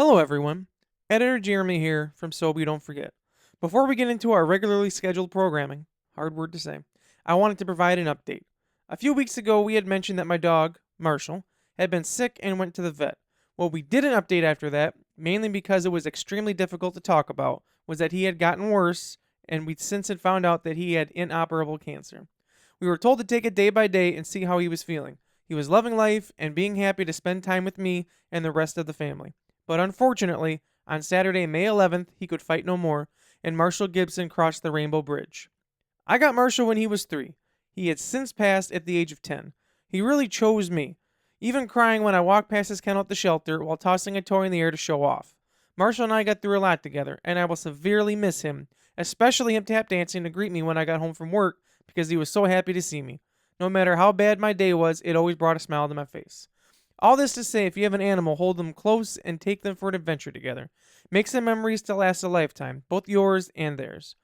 Hello, everyone. Editor Jeremy here from So We Don't Forget. Before we get into our regularly scheduled programming, hard word to say, I wanted to provide an update. A few weeks ago, we had mentioned that my dog, Marshall, had been sick and went to the vet. What we didn't update after that, mainly because it was extremely difficult to talk about, was that he had gotten worse, and we since had found out that he had inoperable cancer. We were told to take it day by day and see how he was feeling. He was loving life and being happy to spend time with me and the rest of the family. But unfortunately, on Saturday, May 11th, he could fight no more, and Marshall Gibson crossed the Rainbow Bridge. I got Marshall when he was 3. He had since passed at the age of 10. He really chose me, even crying when I walked past his kennel at the shelter while tossing a toy in the air to show off. Marshall and I got through a lot together, and I will severely miss him, especially him tap dancing to greet me when I got home from work because he was so happy to see me. No matter how bad my day was, it always brought a smile to my face. All this to say, if you have an animal, hold them close and take them for an adventure together. Make some memories to last a lifetime, both yours and theirs.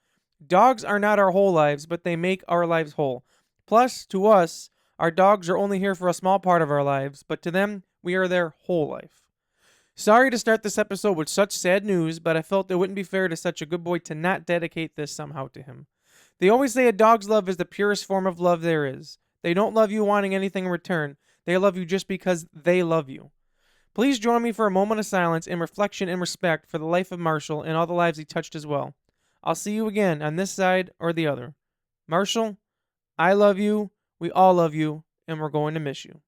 Dogs are not our whole lives, but they make our lives whole. Plus, to us, our dogs are only here for a small part of our lives, but to them, we are their whole life. Sorry to start this episode with such sad news, but I felt it wouldn't be fair to such a good boy to not dedicate this somehow to him. They always say a dog's love is the purest form of love there is. They don't love you wanting anything in return. They love you just because they love you. Please join me for a moment of silence and reflection and respect for the life of Marshall and all the lives he touched as well. I'll see you again on this side or the other. Marshall, I love you, we all love you, and we're going to miss you.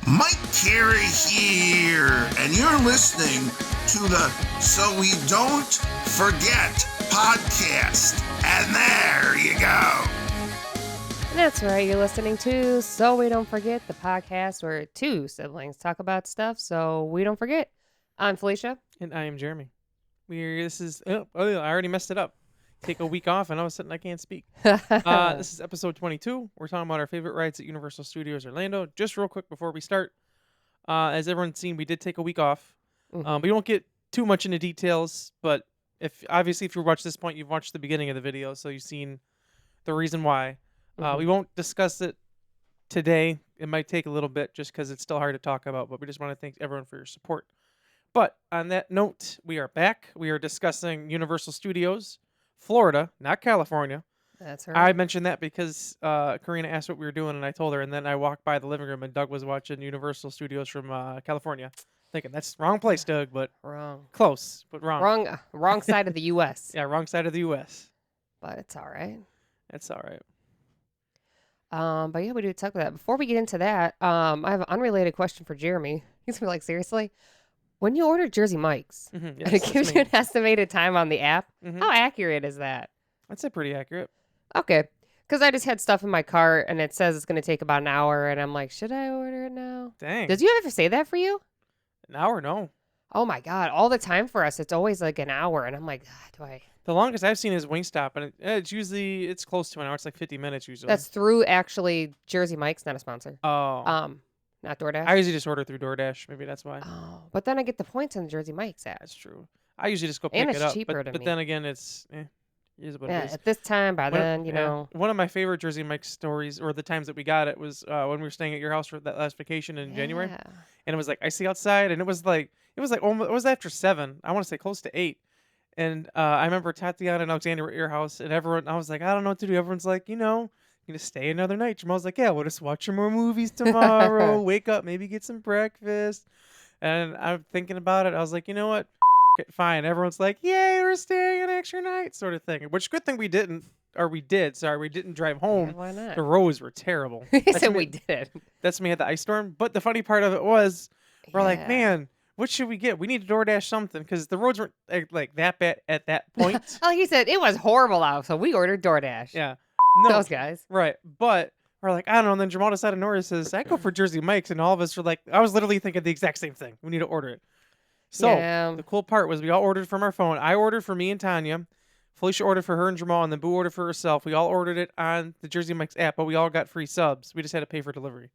Mike Carey here, and you're listening to the So We Don't Forget podcast. And there you go. That's right, you're listening to So We Don't Forget, the podcast where two siblings talk about stuff so we don't forget. I'm Felicia. And I am Jeremy. I already messed it up. Take a week off and all of a sudden I can't speak. This is episode 22. We're talking about our favorite rides at Universal Studios Orlando. Just real quick before we start, as everyone's seen, we did take a week off. We won't get too much into details, but if you watched this point, you've watched the beginning of the video, so you've seen the reason why. We won't discuss it today. It might take a little bit just because it's still hard to talk about, but we just want to thank everyone for your support. But on that note, we are back. We are discussing Universal Studios Florida, not California. That's right. I mentioned that because Karina asked what we were doing, and I told her, and then I walked by the living room, and Doug was watching Universal Studios from California. Thinking, that's wrong place, Doug, but Wrong. close, but wrong. Wrong side of the U.S. Yeah, wrong side of the U.S. But it's all right. That's all right. But yeah, we do talk about that. Before we get into that, I have an unrelated question for Jeremy. He's gonna be like, seriously? When you order Jersey Mike's, Yes, and it gives you an estimated time on the app, how accurate is that? I'd say pretty accurate. Okay. Because I just had stuff in my cart, and it says it's going to take about an hour, and I'm like, should I order it now? Dang. Does you ever say that for you? An hour? No. Oh, my God. All the time for us, it's always like an hour, and I'm like, do I... The longest I've seen is Wingstop, and it's close to an hour. It's like 50 minutes usually. That's through, actually, Jersey Mike's, not a sponsor. Oh. Not DoorDash? I usually just order through DoorDash. Maybe that's why. Oh, but then I get the points on the Jersey Mike's app. That's true. I usually just go pick And it it's up. cheaper to but me. then again, it's it is what it Yeah, is. at this time, by then, you know. One of my favorite Jersey Mike's stories, or the times that we got it, was when we were staying at your house for that last vacation in January. Yeah. And it was like icy outside, and it was almost, it was after 7. I want to say close to 8. And I remember Tatiana and Alexander were at your house, and I was like, I don't know what to do. Everyone's like, you gonna stay another night. Jamal's like, yeah, we'll just watch some more movies tomorrow. Wake up, maybe get some breakfast. And I'm thinking about it. I was like, you know what? It, fine. Everyone's like, yay, we're staying an extra night, sort of thing. Which good thing we didn't drive home. Why not? The roads were terrible. He said we did. That's when we had the ice storm. But the funny part of it was, we're like, Yeah. man, what should we get? We need to DoorDash something because the roads weren't like that bad at that point. Like you said, it was horrible out, so we ordered DoorDash. Yeah. No. Those guys. Right. But we're like, I don't know. And then Jamal decided Nora says, I go for Jersey Mike's. And all of us were like, I was literally thinking the exact same thing. We need to order it. So Yeah. the cool part was we all ordered from our phone. I ordered for me and Tanya. Felicia ordered for her and Jamal. And then Boo ordered for herself. We all ordered it on the Jersey Mike's app, but we all got free subs. We just had to pay for delivery.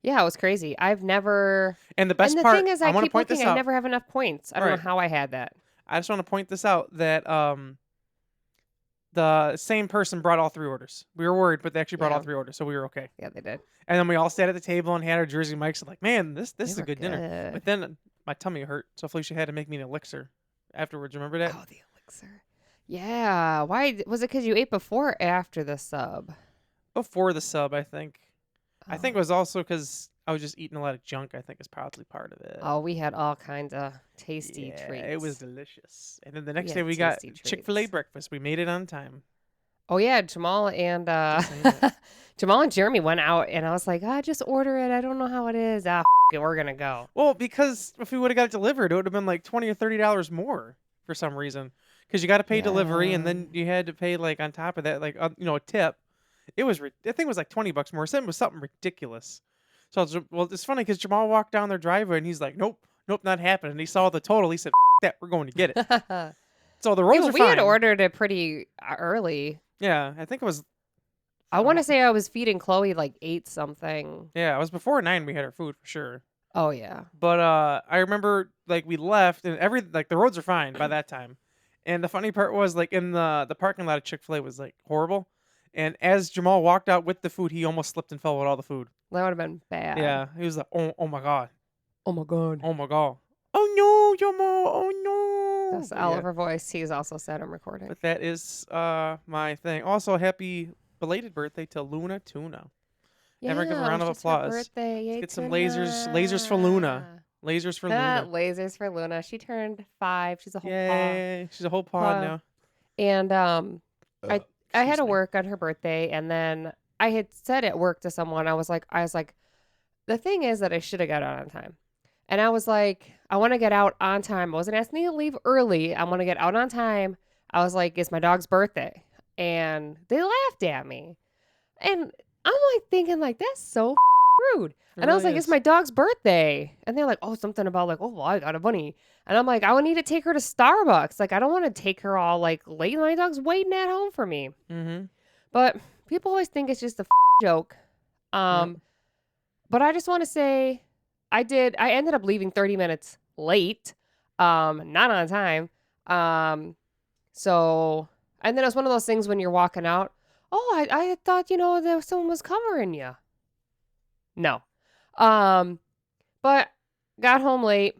Yeah, it was crazy. I've never. And the best and the part, thing is, I I want to keep point looking. this out. I never have enough points. I don't Right. know how I had that. I just want to point this out that the same person brought all 3 orders. We were worried, but they actually brought all Yeah. 3 orders, so we were okay. Yeah, they did. And then we all sat at the table and had our Jersey Mikes. Like, man, this They is a were good dinner. But then my tummy hurt, so Felicia had to make me an elixir afterwards. Remember that? Oh, the elixir. Yeah. Why was it? Because you ate before or after the sub? Before the sub, I think. I think it Oh. was also because I was just eating a lot of junk. I think is probably part of it. Oh, we had all kinds of tasty Yeah, treats. it was delicious. And then the next We day had we got tasty Chick-fil-A treats. breakfast. We made it on time. Oh yeah, Jamal and Just saying it. Jamal and Jeremy went out, and I was like, just order it. I don't know how it is. It, we're gonna go. Well, because if we would have got it delivered, it would have been like $20 or $30 more for some reason. Because you got to pay delivery, and then you had to pay like on top of that, like a tip. It was I think it was like $20 more. It was something ridiculous. So it's funny because Jamal walked down their driveway and he's like, nope, not happening. And he saw the total. He said, that, we're going to get it. So the rolls are we fine. had ordered it pretty early. Yeah, I think it was. I want to say I was feeding Chloe like 8 something. Yeah, it was before 9. We had our food for sure. Oh yeah. But I remember like we left and the roads are fine by that time. And the funny part was like in the parking lot of Chick-fil-A was like horrible. And as Jamal walked out with the food, he almost slipped and fell with all the food. That would have been bad. Yeah, he was like, oh my god, Oh my god. oh my god, oh no, Jamal, oh no. That's But the Oliver voice. He's also said I'm recording. But that is my thing. Also, happy belated birthday to Luna Tuna. Never give a round of it was just her applause. birthday. Yay, get some lasers for Luna. Lasers for tonight. Luna. Lasers for Luna. She turned 5. She's a whole paw. Yay! She's a whole pod now. And I had Excuse to me. work on her birthday, and then I had said at work to someone, I was like, the thing is that I should have got out on time. And I was like, I want to get out on time. I wasn't asking you to leave early. I want to get out on time. I was like, it's my dog's birthday. And they laughed at me. And I'm like thinking like, that's so rude. It And I was really like, it's is. my dog's birthday. And they're like, oh, something about like, oh, well, I got a bunny. And I'm like, I would need to take her to Starbucks. Like, I don't want to take her all like late. My dog's waiting at home for me. Mm-hmm. But people always think it's just a joke. But I just want to say I ended up leaving 30 minutes late, not on time. So, and then it was one of those things when you're walking out. Oh, I thought, that someone was covering you. No. But got home late,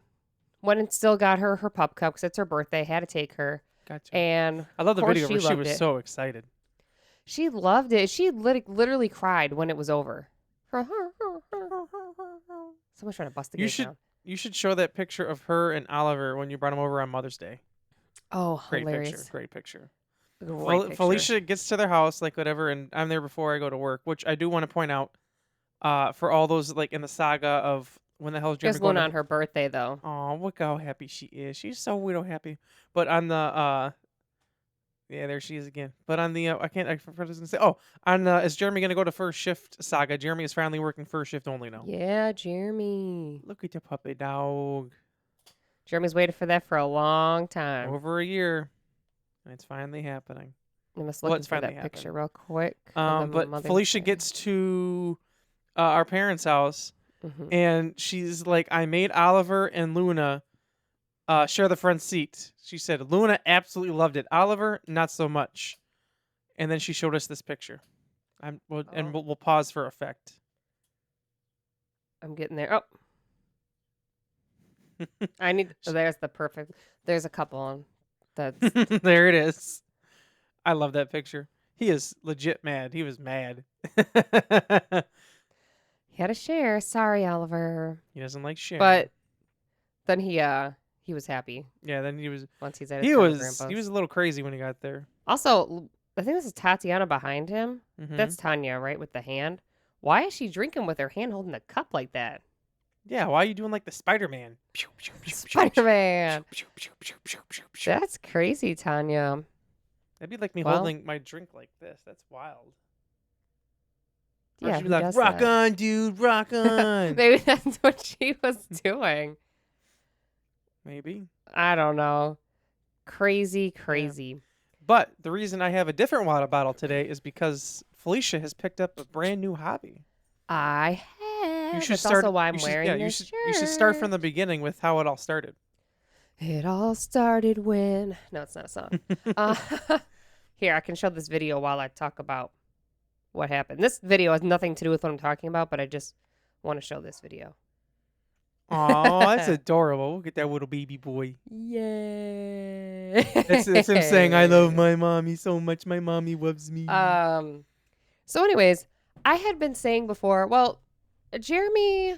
went and still got her pup cup because it's her birthday. Had to take her. Gotcha. And I love the of course video where she loved was it. so excited. She loved it. She literally cried when it was over. Someone's trying to bust the You gate should down. you should show that picture of her and Oliver when you brought him over on Mother's Day. Oh, Great hilarious. picture. Great picture. Great picture. Felicia gets to their house, like whatever, and I'm there before I go to work, which I do want to point out for all those like in the saga of when the hell is Jeremy Just going one on her birthday, though. Oh, look how happy she is. She's so widow happy. But on the yeah, there she is again. But on the I forgot what I was gonna say. Oh, on is Jeremy gonna go to first shift saga? Jeremy is finally working first shift only now. Yeah, Jeremy. Look at the puppy dog. Jeremy's waited for that for a long time. Over a year, and it's finally happening. I must Well, look it's for that finally picture happened. real quick. of the But Mother's Felicia Day. gets to our parents' house, Mhm. and she's like, "I made Oliver and Luna share the front seat." She said Luna absolutely loved it. Oliver, not so much. And then she showed us this picture. And we'll pause for effect. I'm getting there. Oh, I need. There's the perfect. There's a couple on. That's There it is. I love that picture. He is legit mad. He was mad. he had a share. Sorry, Oliver. He doesn't like sharing. But then he was happy yeah, then he was once he's at his he grandpa's. was a little crazy when he got there. Also, I think this is Tatiana behind him. Mhm. That's Tanya, right, with the hand. Why is she drinking with her hand holding the cup like that? Yeah, why are you doing like the Spider-Man? Spider-Man. That's crazy, Tanya. That'd be like me Well- holding my drink like this. That's wild. Or Yeah, she'd he be like, does rock that. on, dude, rock on. Maybe that's what she was doing. Maybe. I don't know. Crazy. But the reason I have a different water bottle today is because Felicia has picked up a brand new hobby. I have. You should That's start. also why I'm you should, wearing yeah, this you should start from shirt. the beginning with how it all started. It all started when. No, it's not a song. uh, Here, I can show this video while I talk about what happened. This video has nothing to do with what I'm talking about, but I just want to show this video. Oh, that's adorable. Look at that little baby boy. Yay. That's him saying, I love my mommy so much. My mommy loves me. So anyways, I had been saying before, well, Jeremy,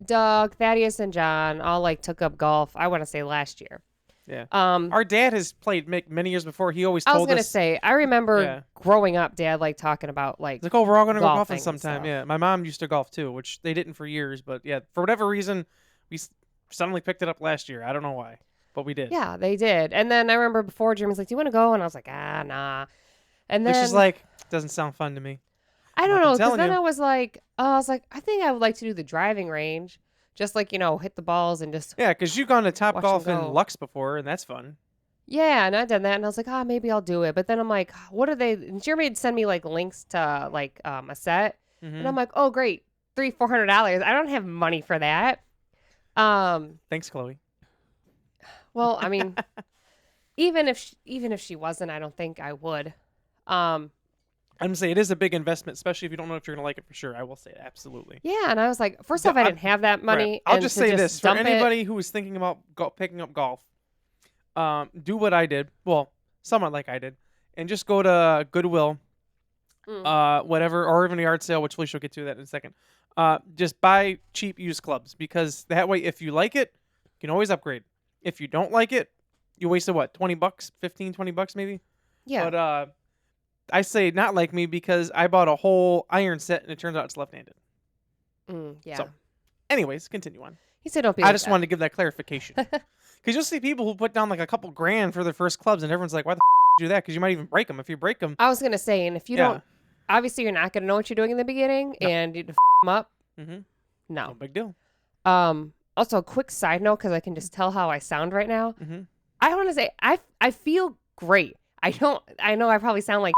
Doug, Thaddeus, and John all like took up golf, I want to say last year. Yeah. Our dad has played many years before. He always told us. I was going to say, I remember Yeah. growing up, Dad like talking about like. It's like, oh, we're all going to go golfing golfing and sometime. stuff. Yeah. My mom used to golf too, which they didn't for years. But yeah, for whatever reason, we suddenly picked it up last year. I don't know why, but we did. Yeah, they did. And then I remember before Jeremy's like, do you want to go? And I was like, nah. And then. Which is like, doesn't sound fun to me. I don't know. Because then you. I was like, I think I would like to do the driving range. Just like, hit the balls and just. Yeah, because you've gone to Top Watch Golf them in go. Lux before, and that's fun. Yeah, and I'd done that, and I was like, maybe I'll do it. But then I'm like, what are they? And Jeremy would send me like links to like a set, and I'm like, oh great, $300-400. I don't have money for that. Thanks, Chloe. Well, I mean, even if she wasn't, I don't think I would. I'm gonna say it is a big investment, especially if you don't know if you're gonna like it for sure. I will say it, absolutely. Yeah, and I was like, first off, I didn't have that money. Right. I'll and just to say this for dump it- anybody who is thinking about picking up golf. Do what I did. Well, somewhat like I did, and just go to Goodwill, whatever, or even a yard sale, which Felicia will get to that in a second. Just buy cheap used clubs, because that way, if you like it, you can always upgrade. If you don't like it, you wasted what, $20, $15-20 maybe. Yeah. But I say not like me, because I bought a whole iron set and it turns out it's left-handed. Yeah. So, anyways, continue on. He said, don't be. I like just that. wanted to give that clarification. Because you'll see people who put down like a couple grand for their first clubs, and everyone's like, why the do that? Because you might even break them. If you break them. I was gonna say, and if you don't, obviously you're not gonna know what you're doing in the beginning, and you them up. Mm-hmm. No. No big deal. Also, a quick side note, because I can just tell how I sound right now. Mm-hmm. I want to say I feel great. I know I probably sound like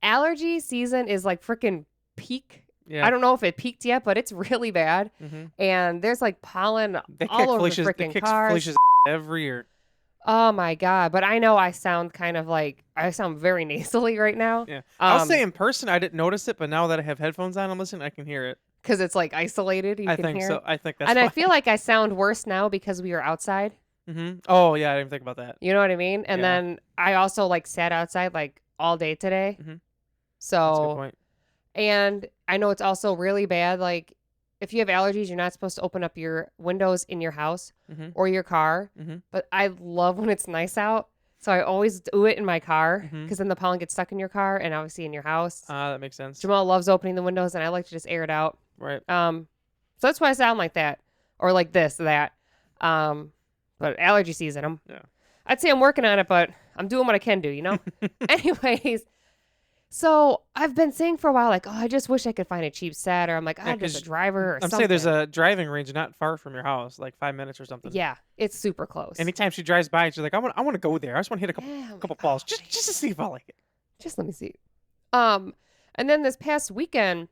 allergy season is like freaking peak. Yeah. I don't know if it peaked yet, but it's really bad. Mm-hmm. And there's like pollen They all kick over Felicia's, the they freaking kick cars. Felicia's every year. Oh my God. But I know I sound kind of like, I sound very nasally right now. Yeah. I'll say in person, I didn't notice it, but now that I have headphones on, I'm listening, I can hear it. Because it's like isolated. You I can think hear so. it. I think that's And why. I feel like I sound worse now because we are outside. Mm-hmm. Oh, yeah. I didn't even think about that. You know what I mean? And Yeah. then I also like sat outside like all day today. Mhm. So, That's a good point. and I know it's also really bad. Like if you have allergies, you're not supposed to open up your windows in your house Mhm. or your car. Mhm. But I love when it's nice out. So I always do it in my car Mhm. because then the pollen gets stuck in your car and obviously in your house. That makes sense. Jamal loves opening the windows and I like to just air it out. Right. So that's why I sound like that or like that. But allergy season, I'd say I'm working on it, but I'm doing what I can do, you know? Anyways, so I've been saying for a while, like, oh, I just wish I could find a cheap set, or I'm like, just 'cause a driver or I'm something. saying there's a driving range not far from your house, like 5 minutes or something. Yeah, it's super close. Anytime she drives by, she's like, I want to go there. I just want to hit a couple, Yeah, I'm couple like, balls, oh, just to see if I like it. just let me see. And then this past weekend,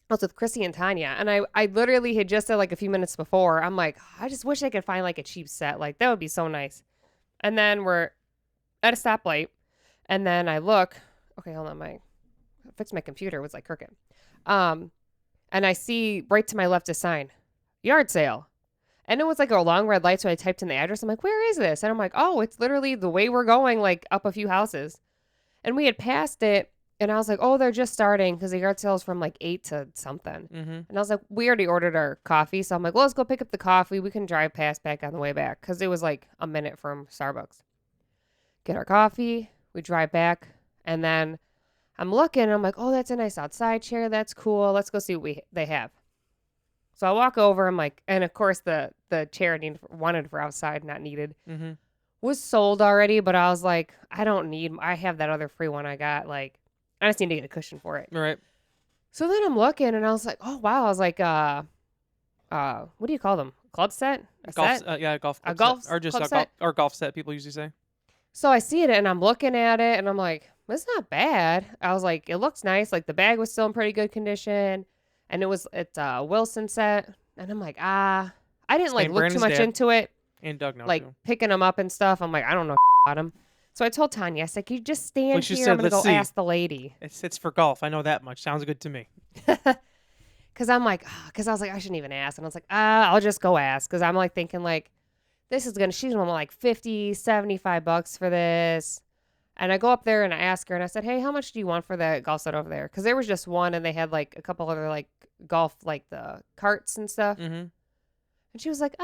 I was with Chrissy and Tanya, and I literally had just said like a few minutes before, I'm like, I just wish I could find like a cheap set. Like that would be so nice. And then we're at a stoplight, and then I look. Okay, hold on, fix my computer. It was like crooked. And I see right to my left a sign, yard sale. And it was like a long red light, so I typed in the address. I'm like, where is this? And I'm like, oh, it's literally the way we're going, like up a few houses. And we had passed it, and I was like, oh, they're just starting because the yard sale is from like 8 to something. Mm-hmm. And I was like, we already ordered our coffee. So I'm like, well, let's go pick up the coffee. We can drive past back on the way back because it was like a minute from Starbucks. Get our coffee. We drive back. And then I'm looking. And I'm like, oh, that's a nice outside chair. That's cool. Let's go see what they have. So I walk over. I'm like, and of course the chair wanted for outside, not needed. Mm-hmm. Was sold already. But I was like, I have that other free one I got. Like, I just need to get a cushion for it. All right. So then I'm looking and I was like, oh, wow. I was like, what do you call them? Club set? Golf. Set? Yeah, golf. A club golf set. Or just club a golf set? or golf set. People usually say. So I see it and I'm looking at it and I'm like, it's not bad. I was like, it looks nice. Like the bag was still in pretty good condition. And it's a Wilson set. And I'm like, I didn't like Same look brand too as much Dad. into it. And Doug now, like too. picking them up and stuff. I'm like, I don't know about them. So I told Tanya, I said, you just stand Like she here. said, I'm going to "Let's go see." ask the lady. It's for golf. I know that much. Sounds good to me. Because I'm like, because I was like, I shouldn't even ask. And I was like, I'll just go ask. Because I'm like thinking like, she's going to want like $50-$75 for this. And I go up there and I ask her and I said, hey, how much do you want for that golf set over there? Because there was just one and they had like a couple other like golf, like the carts and stuff. Mm-hmm. And she was like,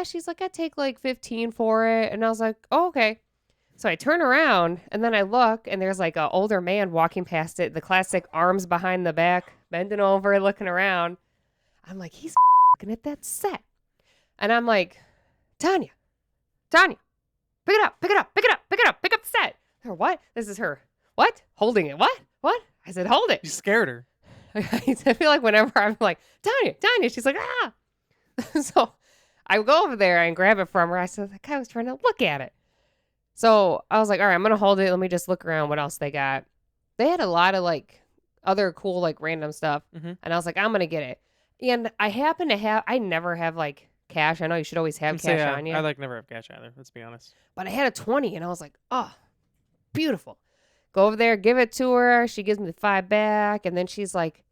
she's like, I take like 15 for it. And I was like, oh, okay. So I turn around and then I look and there's like an older man walking past it, the classic arms behind the back, bending over, looking around. I'm like, he's looking at that set. And I'm like, Tanya, pick it up, pick up the set. Her what? This is her. What? Holding it. What? I said, hold it. You scared her. I feel like whenever I'm like, Tanya, she's like, ah. So I go over there and grab it from her. I said, the guy was trying to look at it. So I was like, all right, I'm going to hold it. Let me just look around what else they got. They had a lot of like other cool, like random stuff. Mm-hmm. And I was like, I'm going to get it. And I never have like cash. I know you should always have cash on you. I like never have cash either. Let's be honest. But I had a 20 and I was like, oh, beautiful. Go over there, give it to her. She gives me the $5 back. And then she's like,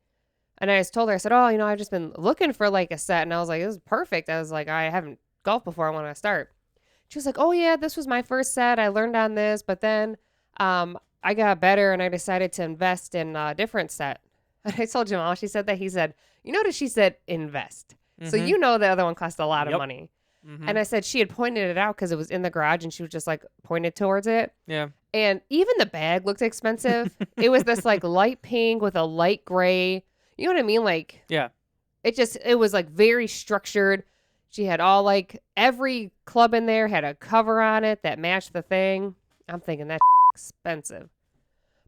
and I just told her, I said, oh, I've just been looking for like a set. And I was like, this is perfect. I was like, I haven't golfed before. I want to start. She was like, oh, yeah, this was my first set. I learned on this. But then I got better and I decided to invest in a different set. And I told Jamal, she said that. He said, you notice she said invest. Mm-hmm. So you know the other one cost a lot of money. Mm-hmm. And I said she had pointed it out because it was in the garage and she was just like pointed towards it. Yeah. And even the bag looked expensive. It was this like light pink with a light gray. You know what I mean? Like, yeah. It was like very structured. She had all like every club in there had a cover on it that matched the thing. I'm thinking that's expensive.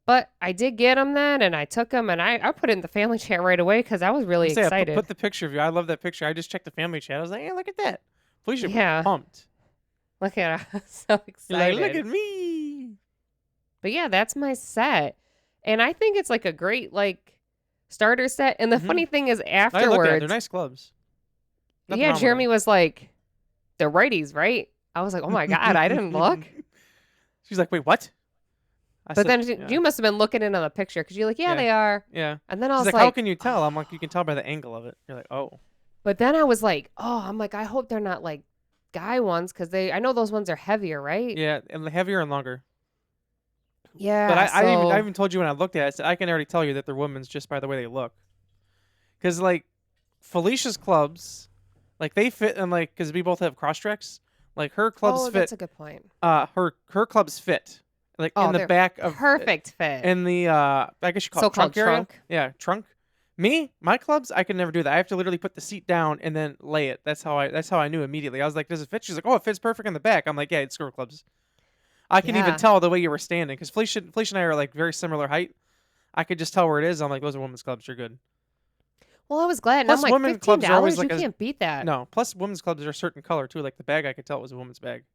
But I did get them then and I took them and I put it in the family chat right away because I was really excited. Put the picture of you. I love that picture. I just checked the family chat. I was like, hey, look at that. Felicia was pumped. Look at her. So excited. You're like, look at me. But yeah, that's my set. And I think it's like a great like starter set. And the funny thing is afterwards. I looked at it. They're nice clubs. Nothing wrong with Jeremy them. was like, they're righties, right? I was like, oh my God, I didn't look. She's like, wait, what? But then you must have been looking in on the picture because you're like, yeah, they are. Yeah. And then I was like, how can you tell? I'm like, you can tell by the angle of it. You're like, oh. But then I was like, I'm like, I hope they're not like guy ones because I know those ones are heavier, right? Yeah, and heavier and longer. Yeah. But I even told you when I looked at it, I said, I can already tell you that they're women's just by the way they look. Because, like, Felicia's clubs, like, they fit, and, like, because we both have cross-tracks, like, her clubs fit. That's a good point. Her clubs fit. Like, in the back of. Perfect fit. In the, I guess you call it trunk area. Trunk. Yeah, trunk. My clubs, I could never do that. I have to literally put the seat down and then lay it. That's how I knew immediately. I was like, does it fit? She's like, oh, it fits perfect in the back. I'm like, yeah, it's squirrel clubs. I can even tell the way you were standing because Felicia and I are like very similar height. I could just tell where it is. I'm like, those are women's clubs. You're good. Well, I was glad. Plus, and I'm women's like, clubs are always $15? You can't beat that. No. Plus, women's clubs are a certain color too. Like the bag, I could tell it was a woman's bag.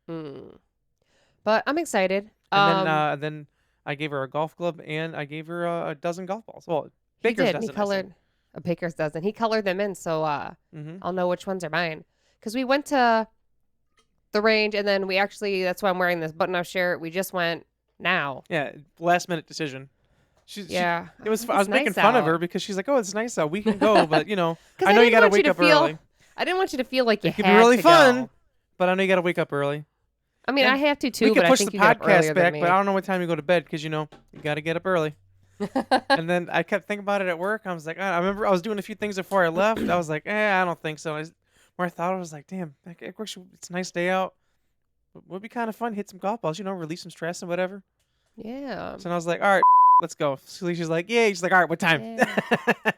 But I'm excited. And then I gave her a golf club and I gave her a dozen golf balls. Well, Baker's dozen. He colored a Baker's dozen. He colored them in, so I'll know which ones are mine. Because we went to the range, and then that's why I'm wearing this button-up shirt. We just went now. Yeah, last minute decision. I was making fun of her because she's like, "Oh, it's nice out. We can go, but I know you got to wake up early." I didn't want you to feel like you had to go. It could be really fun, but I know you got to wake up early. I mean, I have to too. We could but push I think the you get up podcast earlier back, than me. but I don't know what time you go to bed because you got to get up early. And then I kept thinking about it at work. I was like, I remember I was doing a few things before I left. I was like, I don't think so. Where I thought I was like, damn, it's a nice day out. It would be kind of fun. Hit some golf balls, release some stress and whatever. Yeah. So I was like, all right, let's go. So she's like, yeah. She's like, all right, what time? Yeah.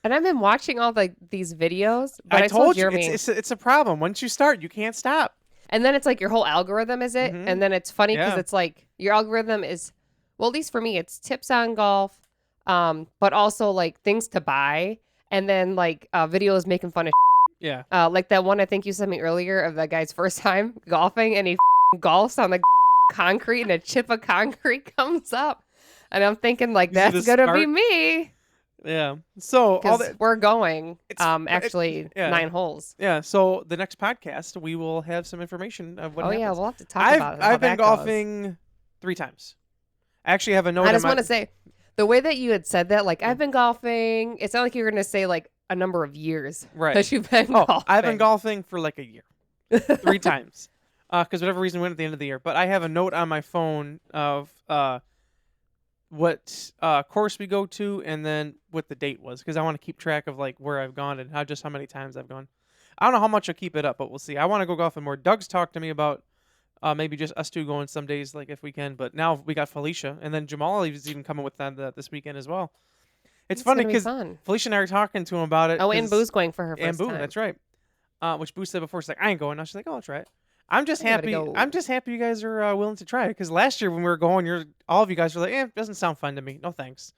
And I've been watching all these videos. But I told Jeremy, you, it's a problem. Once you start, you can't stop. And then it's like your whole algorithm is it. And then it's funny because it's like your algorithm is, well, at least for me, it's tips on golf, but also like things to buy. And then like videos making fun of Yeah. like that one I think you sent me earlier of that guy's first time golfing and he golfs on the concrete and a chip of concrete comes up. And I'm thinking like, that's going to be me. Yeah. So all because that we're going it's actually yeah. 9 holes. Yeah, so the next podcast we will have some information of what Oh yeah, happens. we'll have to talk about how I've been that goes. golfing 3 times. I actually have a note I in just my want to say the way that you had said that, like I've been golfing. It's not like you're gonna say like a number of years right. that you've been Oh, golfing. I've been golfing for like a year. 3 times. Because whatever reason we went at the end of the year. But I have a note on my phone of what course we go to and then what the date was because I want to keep track of like where I've gone and how many times I've gone. I don't know how much I'll keep it up, but we'll see. I want to go golfing more. Doug's talked to me about maybe just us two going some days, like if we can. But now we got Felicia, and then Jamal is even coming with them this weekend as well. It's funny gonna be because fun. Felicia and I are talking to him about it. Oh, and Boo's going for her first And Boo, time. that's right. Which Boo said before, she's like, I ain't going. Now she's like, oh, I'll try it. I'm just Give it a happy. go. I'm just happy you guys are willing to try it. Because last year when we were going, all of you guys were like, it doesn't sound fun to me. No thanks.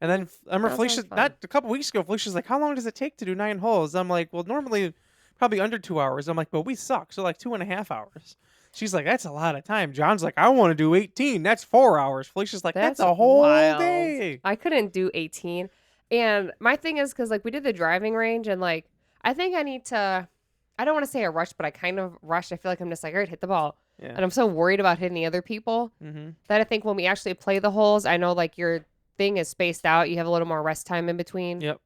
And then I remember That Felicia, sounds fun. not a couple weeks ago, Felicia's like, how long does it take to do 9 holes? I'm like, well, normally probably under 2 hours. I'm like, but we suck. So like 2.5 hours. She's like, that's a lot of time. John's like, I want to do 18. That's 4 hours. Felicia's like, that's a whole wild. day. I couldn't do 18. And my thing is because like we did the driving range and like I think I need to. I don't want to say a rush, but I kind of rush. I feel like I'm just like, all right, hit the ball. Yeah. And I'm so worried about hitting the other people that I think when we actually play the holes, I know like your thing is spaced out. You have a little more rest time in between. Yep.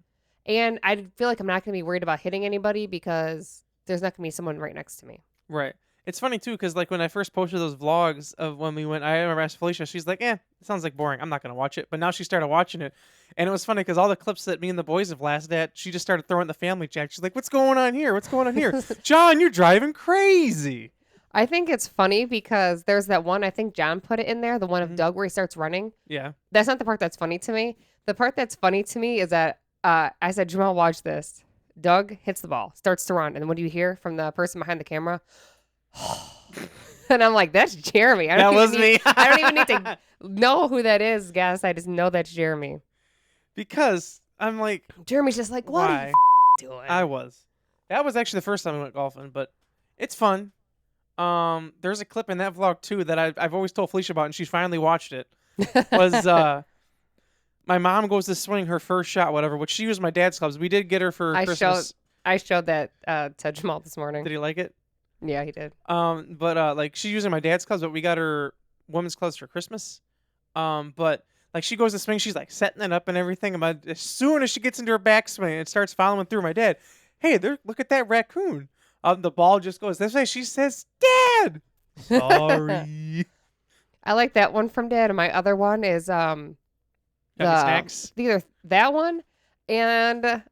And I feel like I'm not going to be worried about hitting anybody because there's not going to be someone right next to me. Right. It's funny too, because like when I first posted those vlogs of when we went, I remember asked Felicia, she's like, it sounds like boring. I'm not going to watch it. But now she started watching it. And it was funny because all the clips that me and the boys have laughed at, she just started throwing the family chat. She's like, what's going on here? What's going on here? John, you're driving crazy. I think it's funny because there's that one, I think John put it in there, the one of Mhm. Doug where he starts running. Yeah. That's not the part that's funny to me. The part that's funny to me is that I said, Jamal, watch this. Doug hits the ball, starts to run. And what do you hear from the person behind the camera? And I'm like, that's Jeremy. That was me. I don't even need to know who that is, guys. I just know that's Jeremy. Because I'm like, Jeremy's just like, what are why? you doing? I was. That was actually the first time we went golfing, but it's fun. There's a clip in that vlog too that I've always told Felicia about, and she's finally watched it. Was my mom goes to swing her first shot, whatever, which she used my dad's clubs. We did get her for Christmas. I showed that to Jamal this morning. Did he like it? Yeah, he did. But like she's using my dad's clubs, but we got her women's clubs for Christmas. But like she goes to swing, she's like setting it up and everything. And as soon as she gets into her backswing and starts following through, my dad, hey, look at that raccoon. The ball just goes this way. She says, Dad. Sorry. I like that one from Dad, and my other one is Snacks. either that one and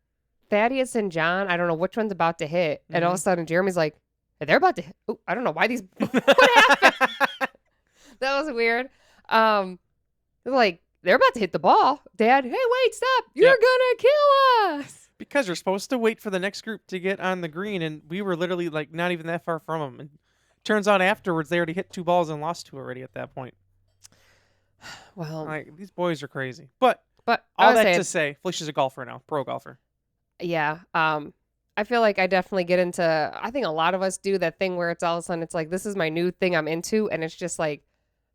Thaddeus and John. I don't know which one's about to hit, and all of a sudden Jeremy's like, hey, they're about to hit. Oh, I don't know why these. What happened? That was weird. Like they're about to hit the ball. Dad, hey, wait, stop! You're gonna kill us. Because you're supposed to wait for the next group to get on the green, and we were literally like not even that far from them. And turns out afterwards they already hit 2 balls and lost 2 already at that point. Well, Like these boys are crazy. But but all I was that saying, to say, Felicia's a golfer now, pro golfer. yeah. I feel like I definitely get into. I think a lot of us do that thing where it's all of a sudden it's like this is my new thing I'm into, and it's just like,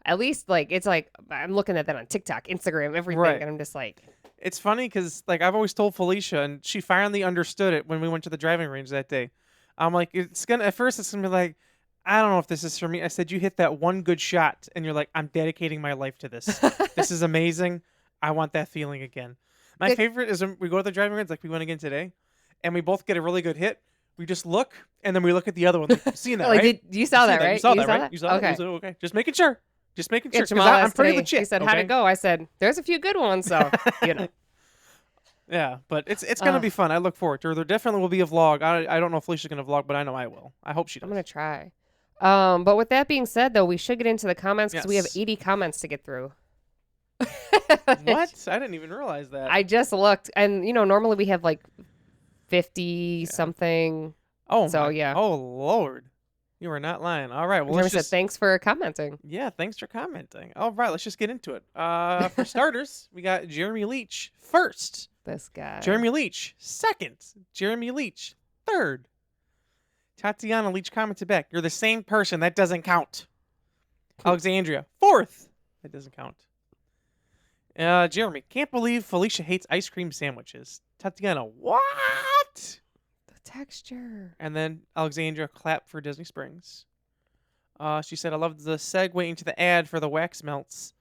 at least like it's like I'm looking at that on TikTok, Instagram, everything, Right. and I'm just like, It's funny because like I've always told Felicia, and she finally understood it when we went to the driving range that day. I'm like, at first it's gonna be like, I don't know if this is for me. I said, you hit that one good shot, and you're like, I'm dedicating my life to this. This is amazing. I want that feeling again. My favorite is when we go to the driving range, like we went again today, and we both get a really good hit. We just look, and then we look at the other one. Like, you seen that, like, right? you saw that, right? You saw that, right? You saw Okay. that? Okay. Just making sure. Just making sure. Yeah, 'cause Jamal I'm asked pretty today, legit. he said, okay? how'd it go? I said, there's a few good ones, so you know. Yeah, but it's gonna be fun. I look forward to it. There definitely will be a vlog. I don't know if Felicia's gonna vlog, but I know I will. I hope she does. I'm gonna try. But with that being said, though, we should get into the comments because we have Yes. 80 comments to get through. What? I didn't even realize that. I just looked, and normally we have like 50 something. Oh, So, my- yeah. Oh Lord, you are not lying. All right. Well, Jeremy let's said, just. thanks for commenting. Yeah, thanks for commenting. All right, let's just get into it. For starters, we got Jeremy Leach first. This guy. Jeremy Leach second. Jeremy Leach third. Tatiana Leach commented back, "You're the same person. That doesn't count." Alexandria fourth. That doesn't count. Jeremy, can't believe Felicia hates ice cream sandwiches. Tatiana, what? The texture. And then Alexandra clapped for Disney Springs. She said, I love the segue into the ad for the wax melts.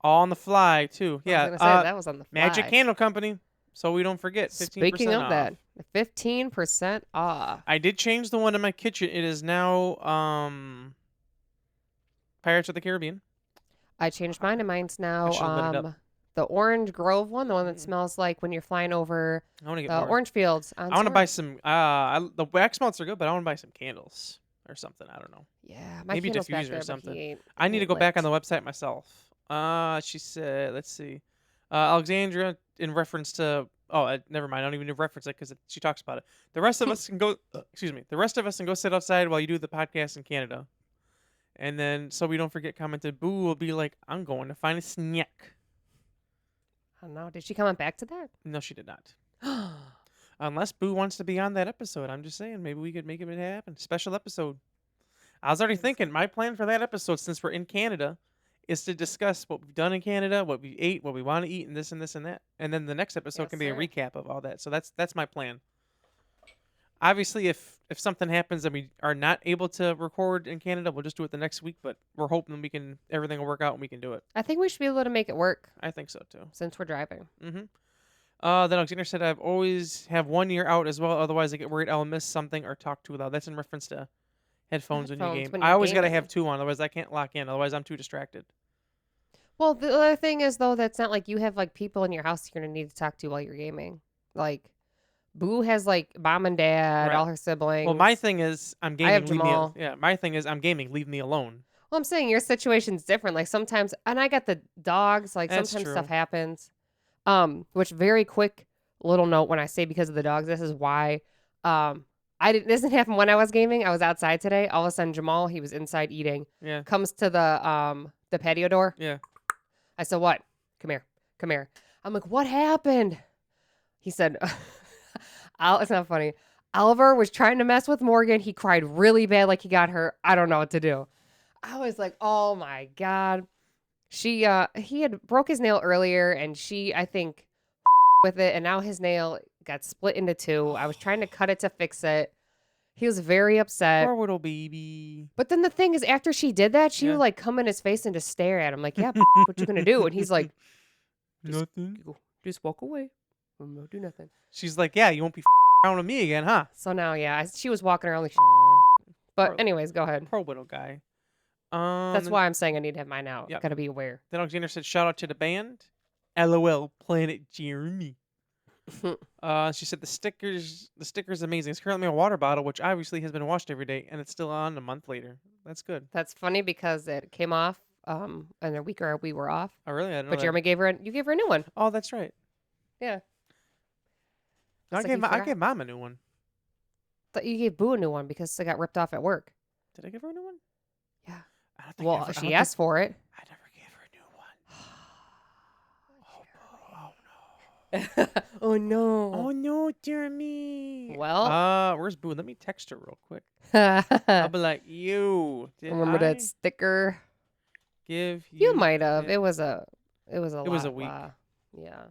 All on the fly, too. I was Yeah. gonna say that was on the fly. Magic Candle Company. So we don't forget, 15% Speaking of off. that, 15% off. I did change the one in my kitchen. It is now Pirates of the Caribbean. I changed mine, and mine's now should've lit it up. the Orange Grove one, the one that Mm. smells like when you're flying over I want to get the more. orange fields. I want to buy some. The wax melts are good, but I want to buy some candles or something. I don't know. Yeah, my Maybe candle's back diffuser or there, but something. he ain't. I need to ain't go back on lit. the website myself. She said, let's see. Alexandra, in reference to. Oh, never mind. I don't even need to reference it because she talks about it. The rest of us can go. Excuse me. The rest of us can go sit outside while you do the podcast in Canada. And then, so we don't forget, commented, Boo will be like, I'm going to find a snack. I don't know. Did she come back to that? No, she did not. Unless Boo wants to be on that episode. I'm just saying, maybe we could make it happen. Special episode. I was already thinking, my plan for that episode, since we're in Canada, is to discuss what we've done in Canada, what we ate, what we want to eat, and this and this and that. And then the next episode Yes, can be a sir. recap of all that. So that's my plan. Obviously, if something happens and we are not able to record in Canada, we'll just do it the next week. But we're hoping everything will work out and we can do it. I think we should be able to make it work I think so too. since we're driving. Mm-hmm. Then Alexander said, I've always have 1 year out as well. Otherwise, I get worried I'll miss something or talk too loud. That's in reference to headphones when you Headphones game. when I you're always got to gaming. have two on. Otherwise, I can't lock in. Otherwise, I'm too distracted. Well, the other thing is though, that's not like you have like people in your house you're gonna need to talk to while you're gaming. Like, Boo has like mom and dad, Right. all her siblings. Well, my thing is, I'm gaming. have leave me Jamal. yeah, my thing is, I'm gaming. Leave me alone. Well, I'm saying your situation's different. Like sometimes, and I got the dogs. Like That's sometimes true. stuff happens. Which very quick little note when I say because of the dogs, this is why. I didn't. This didn't happen when I was gaming. I was outside today. All of a sudden, Jamal, he was inside eating. Yeah. Comes to the patio door. Yeah. I said, "What? Come here. Come here." I'm like, "What happened?" He said, "It's not funny. Oliver was trying to mess with Morgan. He cried really bad, like he got hurt. I don't know what to do." I was like, "Oh my god." He had broke his nail earlier, and she, I think, with it, and now his nail got split into two. I was trying to cut it to fix it. He was very upset. Poor little baby. But then the thing is, after she did that, she Yeah. would like come in his face and just stare at him, like, "Yeah, what you gonna do?" And he's like, Nothing. "Just walk away. I'm not do nothing." She's like, yeah, you won't be around with me again, huh? So now, yeah, she was walking around like. Aw, But Poor- anyways, go ahead. poor little guy. That's then- why I'm saying I need to have mine out. Yep. Gotta be aware. Then Alexander said, shout out to the band. LOL, Planet Jeremy. She said the sticker's amazing. It's currently a water bottle, which obviously has been washed every day, and it's still on a month later. That's good. That's funny because it came off and a week or we were off. Oh, really? I didn't know But that. Jeremy you gave her a new one. Oh, that's right. Yeah. No, I It's like you I forgot. gave Mom a new one. Thought you gave Boo a new one because it got ripped off at work. Did I give her a new one? Yeah. I don't think I Well, ever- I she don't asked for it. think- I never gave her a new one. Oh no. Oh no, Jeremy. Well. Where's Boo? Let me text her real quick. Remember I'll be like, you. Did I that sticker? give You might have. it? It was a week. Yeah.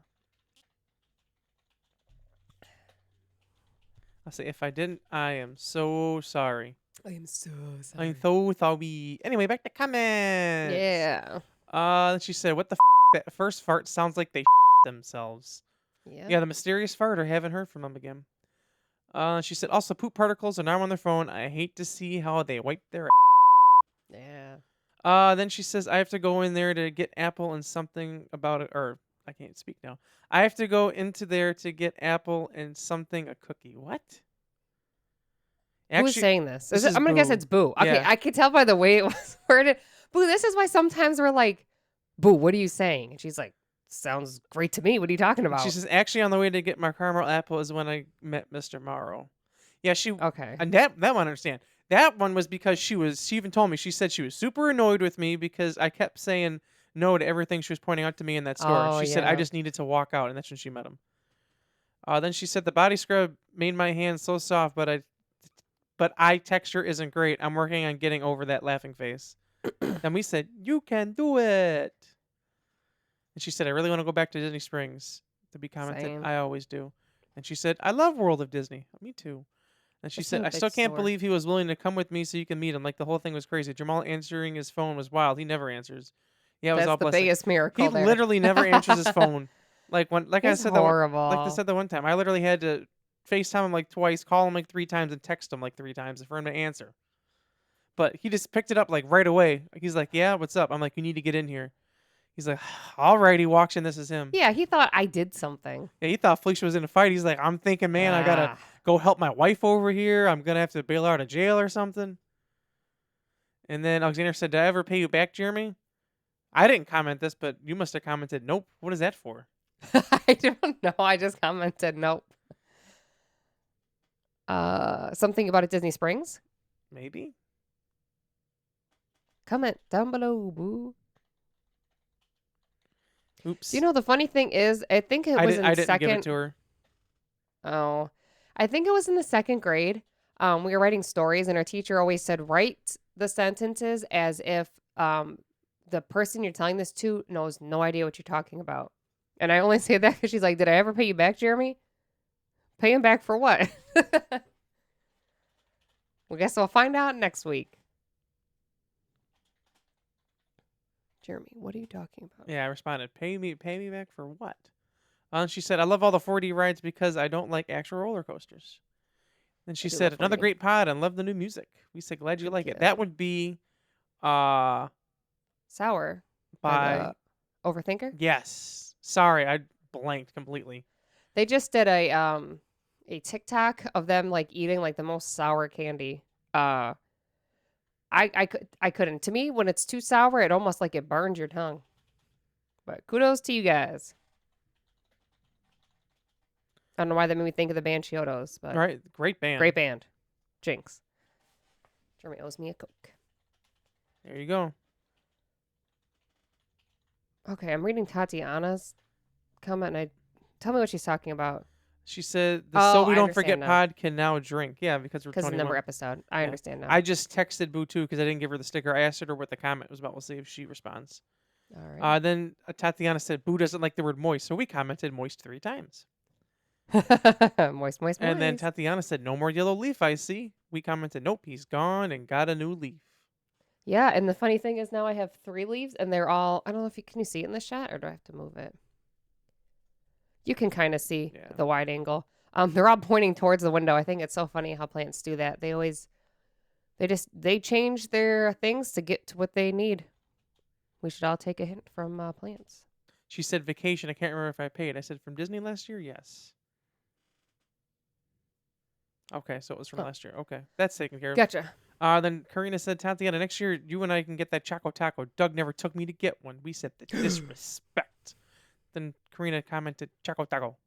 I'll say if I didn't, I am so sorry. I am so I'm so sorry. Anyway, back to comments. Yeah. Then she said, "What the that first fart sounds like they themselves." Yeah. Yeah, the mysterious farter. Haven't heard from them again. She said, "Also, poop particles are now on their phone. I hate to see how they wipe their." Yeah. Then she says, "I have to go in there to get apple and something about it, or I can't speak now. I have to go into there to get apple and something a cookie. What?" Who's saying this? this Is it, is I'm gonna guess Boo. it's Boo. Okay, Yeah. I could tell by the way it was worded. Boo, this is why sometimes we're like, "Boo, what are you saying?" And she's like, "Sounds great to me. What are you talking about?" She says, "Actually, on the way to get my caramel apple is when I met Mr. Morrow." Yeah, she Okay. and that one I understand. That one was because she even told me, she said she was super annoyed with me because I kept saying no to everything she was pointing out to me in that store. Oh, She said I yeah. just needed to walk out, and that's when she met him. Then she said the body scrub made my hands so soft, but eye texture isn't great. I'm working on getting over that laughing face. And we said, you can do it. And she said, I really want to go back to Disney Springs. To be commented, Same. I always do. And she said, I love World of Disney. Me too. And she It's said, in a I big still can't store. believe he was willing to come with me so you can meet him. Like, the whole thing was crazy. Jamal answering his phone was wild. He never answers. Yeah, it was That's all the blessed. biggest He miracle there. literally never answers his phone. Like I He's said horrible. like I said the one time, I literally had to FaceTime him like twice, call him like 3 times, and text him like 3 times for him to answer. But he just picked it up like right away. He's like, "Yeah, what's up?" I'm like, "You need to get in here." He's like, "All right." He walks in. This is him. Yeah, he thought I did something. Yeah, he thought Felicia was in a fight. He's like, "I'm thinking, man, I gotta Ah. go help my wife over here. I'm gonna have to bail her out of jail or something." And then Alexander said, "Did I ever pay you back, Jeremy?" I didn't comment this, but you must have commented, "Nope." What is that for? I don't know. I just commented nope. Something about a Disney Springs? Maybe. Comment down below, boo. Oops. Do you know the funny thing is, I think it was I in didn't give it second. to her. Oh, I think it was in the second grade. We were writing stories, and our teacher always said, write the sentences as if the person you're telling this to knows no idea what you're talking about. And I only say that because she's like, did I ever pay you back, Jeremy? Pay him back for what? Well, guess we'll find out next week. Jeremy, what are you talking about? Yeah, I responded, pay me back for what? And she said, I love all the 4D rides because I don't like actual roller coasters. Then she do said, love another 4D. great pod and love the new music. We said, glad you Thank like you. it. That would be by Sour. By the Overthinker? yes. Sorry, I blanked completely. They just did a TikTok of them like eating like the most sour candy. I couldn't. To me, when it's too sour, it almost like it burns your tongue. But kudos to you guys. I don't know why that made me think of the band Chiodos, but All right, great band. great band. Jinx. Jeremy owes me a Coke. There you go. Okay, I'm reading Tatiana's comment, and tell me what she's talking about. She said, Oh, So We I Don't Forget understand now. pod can now drink. Yeah, because we're Because of the 21. number episode. I Yeah. understand now. I just texted Boo too because I didn't give her the sticker. I asked her what the comment was about. We'll see if she responds. All right. Then Tatiana said Boo doesn't like the word moist, so we commented moist 3 times. Moist, moist, And then moist. Tatiana said no more yellow leaf. I see. We commented nope, he's gone and got a new leaf. Yeah, and the funny thing is now I have 3 leaves, and they're all, I don't know if you, can you see it in the shot, or do I have to move it? You can kind of see Yeah. the wide angle. They're all pointing towards the window. I think it's so funny how plants do that. They change their things to get to what they need. We should all take a hint from plants. She said vacation. I can't remember if I paid. I said from Disney last year. Yes. Okay, so it was from last year. Okay, that's taken care of. Gotcha. Then Karina said, Tatiana, next year you and I can get that Choco Taco. Doug never took me to get one. We said the disrespect. Then Karina commented, Choco Taco.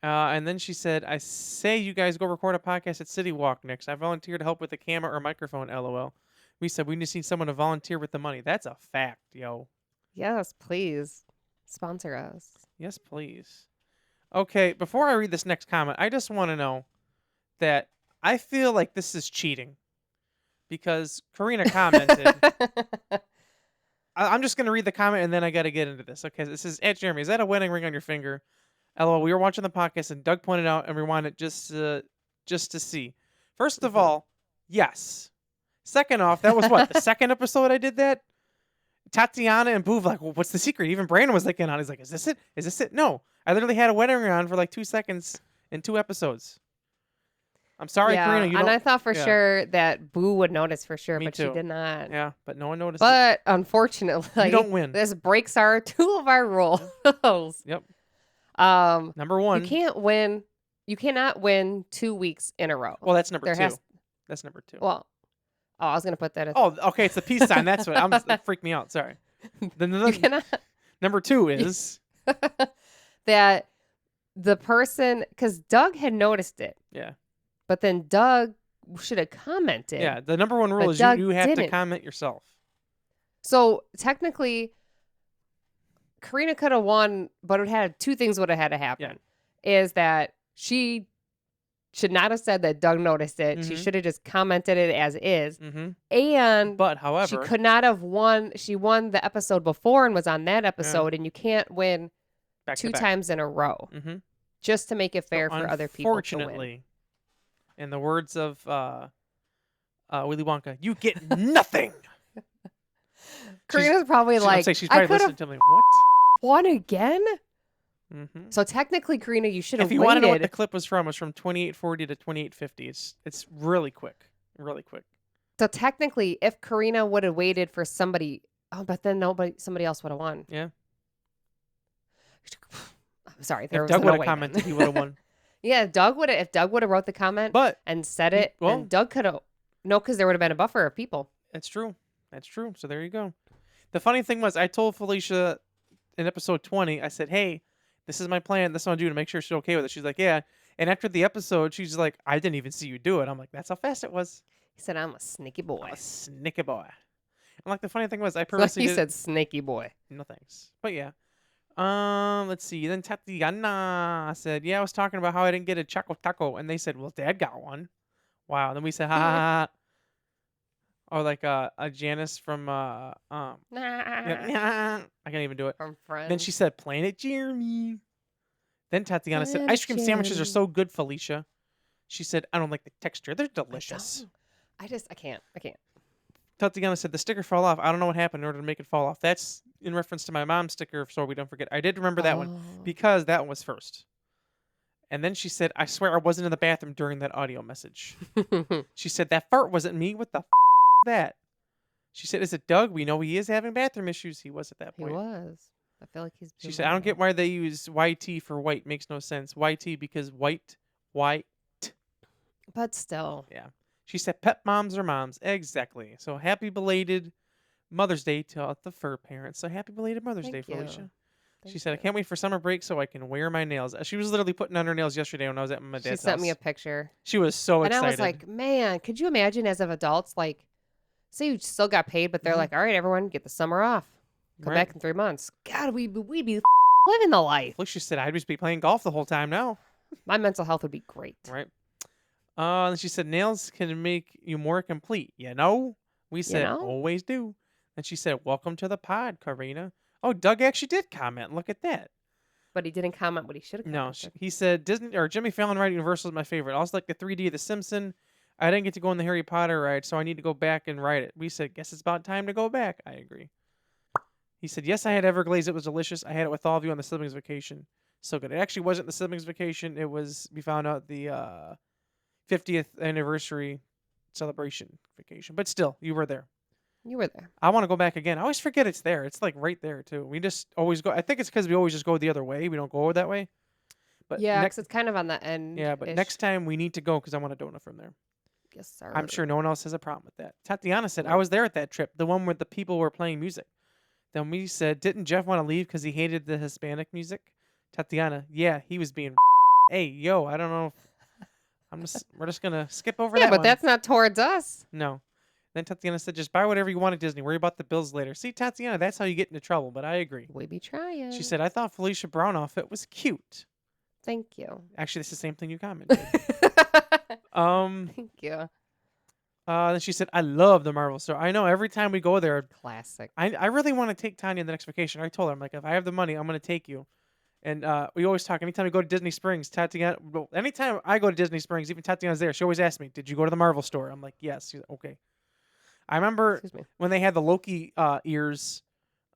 And then she said, I say you guys go record a podcast at City Walk next. I volunteer to help with the camera or microphone, LOL. We said we just need someone to volunteer with the money. That's a fact, yo. Yes, please. Sponsor us. Yes, please. Okay, before I read this next comment, I just want to know that I feel like this is cheating. Because Karina commented. I'm just going to read the comment and then I got to get into this. Okay, this is at Jeremy. Is that a wedding ring on your finger? LOL, we were watching the podcast and Doug pointed out and rewound it just to see. First of all, yes. Second off, that was what? The second episode I did that? Tatiana and Boo were like, well, what's the secret? Even Brandon was like in on it. He's like, is this it? Is this it? No. I literally had a wedding ring on for like 2 seconds in 2 episodes. I'm sorry, yeah, Karina. You and don't... I thought for yeah. sure that Boo would notice for sure, Me but too. she did not. Yeah, but no one noticed. But unfortunately, you don't win. This breaks our 2 of our rules. Yep. Number Number 1. You can't win. You cannot win 2 weeks in a row. Well, that's number 2. Has, that's number 2. Well, I was gonna put that. Oh, okay. It's the peace sign. That's what. It freaked me out. Sorry. You cannot. Number 2 is that the person, because Doug had noticed it. Yeah. But then Doug should have commented. Yeah. The number 1 rule but is Doug you have to didn't. comment yourself. So technically, Karina could have won, but it had 2 things would have had to happen. Is that she should not have said that Doug noticed it. She Mhm. should have just commented it as is. Mm-hmm. And But she however, could not have won. She won the episode before and was on that episode, and you can't win back to 2 back. times in a row Mm-hmm. just to make it fair So for other people to win. unfortunately, in the words of Willy Wonka, you get nothing. Karina's probably I'm like, saying she's I probably could have listening to me. What? won again. Mm-hmm. So technically, Karina, you should have If you want to know what the waited. clip was from 2840 to 2850. It's really quick, really quick. So technically, if Karina would have waited for somebody, but then somebody else would have won. Yeah. I'm sorry, there If was Doug no would have way commented, then. he would have won. Yeah, if Doug would have wrote the comment But and said it, well- and Doug could have. No, because there would have been a buffer of people. that's true. That's true. So there you go. The funny thing was, I told Felicia in episode 20, I said, "Hey, this is my plan. This is what I'm doing to make sure she's okay with it." She's like, "Yeah." And after the episode, she's like, "I didn't even see you do it." I'm like, "That's how fast it was." He said, "I'm a sneaky boy." I'm a snicky boy. And like the funny thing was, I Like purposely he did said, "Snaky boy." no thanks. But yeah. Let's see. Then Tatiana said, "Yeah, I was talking about how I didn't get a Choco Taco," and they said, "Well, Dad got one." Wow. And then we said, "Ha ha ha." Or like a Janice from Nah. yeah, I can't even do it. From Friends. Then she said, "Planet Jeremy." Then Tatiana said, Planet "Ice cream sandwiches are Jeremy. so good, Felicia." She said, "I don't like the texture. They're I delicious." don't. I can't. Tatiana said, "The sticker fell off. I don't know what happened in order to make it fall off." That's in reference to my mom's sticker, so we don't forget. I did remember that one Oh. because that one was first. And then she said, "I swear I wasn't in the bathroom during that audio message." She said, "That fart wasn't me. What the that?" She said, "Is it Doug? We know he is having bathroom issues." He was at that He point. was. I feel like he's. She been said, "I don't like get why they use YT for white. Makes no sense. YT because white. that. But still. Yeah." She said, "Pet moms are moms." Exactly. So happy belated Mother's Day to the fur parents. So happy belated Mother's Thank Day, you. Felicia. She Thank said, "I you. can't wait for summer break so I can wear my nails." She was literally putting on her nails yesterday when I was at my She dad's sent me a house. picture, She was so and excited. I was like, "Man, could you imagine as of adults, like, say you still got paid, but they're Mhm. like, all right, everyone, get the summer off. Come Right. back in 3 months. God, we'd be living the life. Felicia said, "I'd just be playing golf the whole time now." My mental health would be great." Right. And she said, "Nails can make you more complete. You know?" We said, know? "Always do." And she said, "Welcome to the pod, Karina." Oh, Doug actually did comment. Look at that. But he didn't comment what he should have No, commented. he said Disney or Jimmy Fallon ride at Universal is my favorite. I also like the 3D of The Simpson. I didn't get to go on the Harry Potter ride, so I need to go back and ride it. We said, "Guess it's about time to go back." I agree. He said, "Yes, I had Everglazed. It was delicious. I had it with all of you on the siblings vacation. So good. It actually wasn't the siblings vacation. It was we found out the 50th anniversary celebration vacation. But still, you were there. You were there. I want to go back again. I always forget it's there. It's like right there too. We just always go. I think it's because we always just go the other way. We don't go that way. But Yeah, next, because it's kind of on the end. yeah. But next time we need to go because I want a donut from there. Yes, sir. I'm sure no one else has a problem with that. Tatiana said, "I No. was there at that trip, the one where the people were playing music." Then we said, "Didn't Jeff want to leave because he hated the Hispanic music?" Tatiana, "Yeah, he was being." Hey, yo, I don't know. We're just gonna skip over Yeah, that but one. that's not towards us. No. Then Tatiana said, "Just buy whatever you want at Disney. Worry about the bills later." See, Tatiana, that's how you get into trouble. But I agree. We be trying. She said, "I thought Felicia Brown outfit was cute." "Thank you." Actually, that's the same thing you commented. Thank you. Then she said, "I love the Marvel store. I know every time we go there, Classic. I really want to take Tanya the next vacation." I told her, I'm like, "If I have the money, I'm going to take you." And we always talk. Anytime we go to Disney Springs, Tatiana, well, anytime I go to Disney Springs, even Tatiana's there, she always asks me, "Did you go to the Marvel store?" I'm like, "Yes." She's like, "Okay." I remember Excuse me. when they had the Loki ears,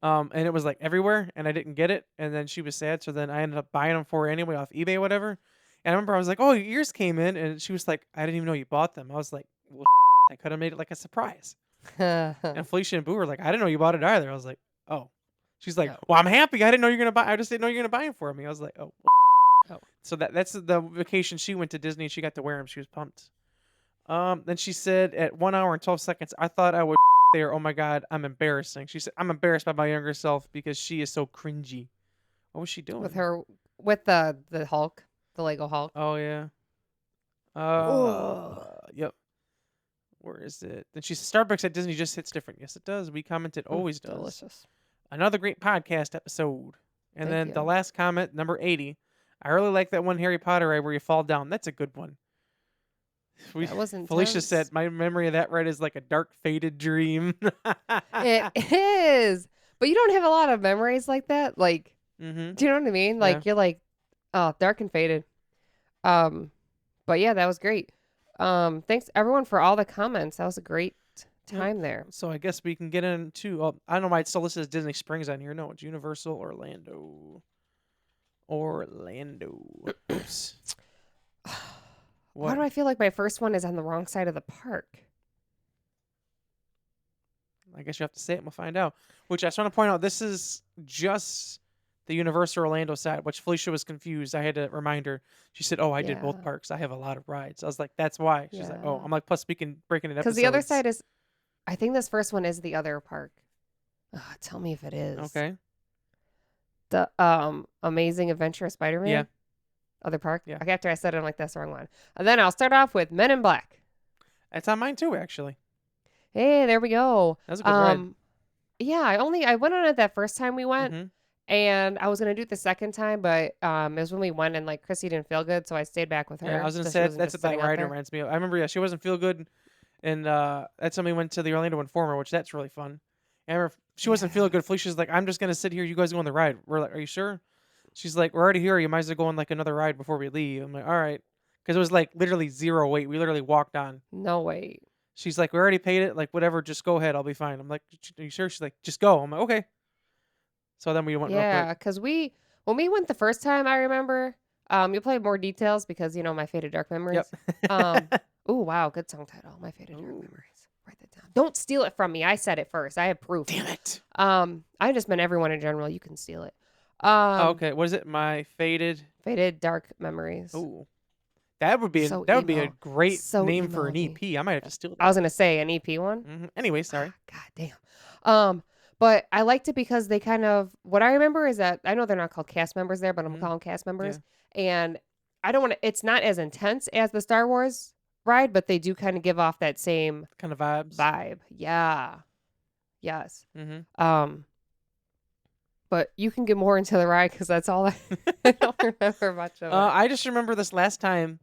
and it was like everywhere, and I didn't get it. And then she was sad. So then I ended up buying them for her anyway off eBay or whatever. And I remember I was like, "Oh, your ears came in." And she was like, "I didn't even know you bought them." I was like, "Well, I could have made it like a surprise." And Felicia and Boo were like, "I didn't know you bought it either." I was like, "Oh." She's like, Oh. "Well, I'm happy. I didn't know you're gonna buy. I just didn't know you're gonna buy them for me." I was like, "Oh." Oh. So that's the vacation she went to Disney and she got to wear them. She was pumped. Then she said at 1 hour and 12 seconds, "I thought I would there. Oh my god, I'm embarrassing." She said, "I'm embarrassed by my younger self because she is so cringy." What was she doing? with the Hulk, the Lego Hulk. Oh yeah. Ugh. Yep. Where is it? Then she said, "Starbucks at Disney just hits different." Yes, it does. We commented, always does. Delicious. Another great podcast episode. And Thank then you. the last comment, number 80. "I really like that one Harry Potter ride where you fall down. That's a good one." We, That was Felicia intense. said, my memory of that ride is like a dark, faded dream. It is. But you don't have a lot of memories like that. Like, Mm-hmm. do you know what I mean? Yeah. Like, you're like, oh, dark and faded. But yeah, that was great. Thanks everyone for all the comments. That was a great time there. So I guess we can get into. I don't know why it still says Disney Springs on here. No, it's Universal Orlando. Orlando. Oops. Why What? do I feel like my first one is on the wrong side of the park? I guess you have to say it and we'll find out. Which I just want to point out, this is just the Universal Orlando side, which Felicia was confused. I had to remind her. She said, "Oh, I did both Yeah. parks. I have a lot of rides." I was like, "That's why." She's like, "Oh," Yeah. I'm like, "Plus, we can break it in Because episodes." the other side is, I think this first one is the other park. Tell me if it is. Okay. The Amazing Adventure of Spider-Man. Yeah. Other park. Yeah. Okay, after I said it, I'm like, that's the wrong one. And then I'll start off with Men in Black. That's on mine too, actually. Hey, there we go. That was a good ride. Yeah, I went on it that first time we went, Mm-hmm. and I was gonna do it the second time, but it was when we went and like Chrissy didn't feel good, so I stayed back with her. Yeah, I was gonna so she say wasn't that's just what that sitting out ride there. reminds me of. I remember, yeah, she wasn't feel good, and that's when we went to the Orlando Informer, which that's really fun. And I remember she wasn't feeling good. Felicia's like, "I'm just gonna sit here. You guys go on the ride." We're like, "Are you sure?" She's like, "We're already here. You might as well go on like another ride before we leave." I'm like, "All right," because it was like literally zero wait. We literally walked on. No wait. She's like, "We already paid it. Like whatever, just go ahead. I'll be fine." I'm like, "Are you sure?" She's like, "Just go." I'm like, "Okay." So then we went real Yeah, quick. because when we went the first time, I remember. You'll play more details because My Faded Dark Memories. Yep. Oh wow, good song title, My Faded Dark Ooh. Memories. Write that down. Don't steal it from me. I said it first. I have proof. Damn it. I just meant everyone in general. You can steal it. Oh, okay. What is it? My faded. Faded Dark Memories. Ooh. That would be So that would be a emo. great So name for emo an of me. EP. I might have to steal that. I was gonna say an EP one. Anyway, sorry. God damn. But I liked it because they kind of what I remember is that I know they're not called cast members there, but I'm Mhm. calling cast members. And I don't want to. It's not as intense as the Star Wars ride, but they do kind of give off that same Kind of vibes. vibe. Yeah. Yes. Mm-hmm. But you can get more into the ride because that's all I don't remember much of it. I just remember this last time.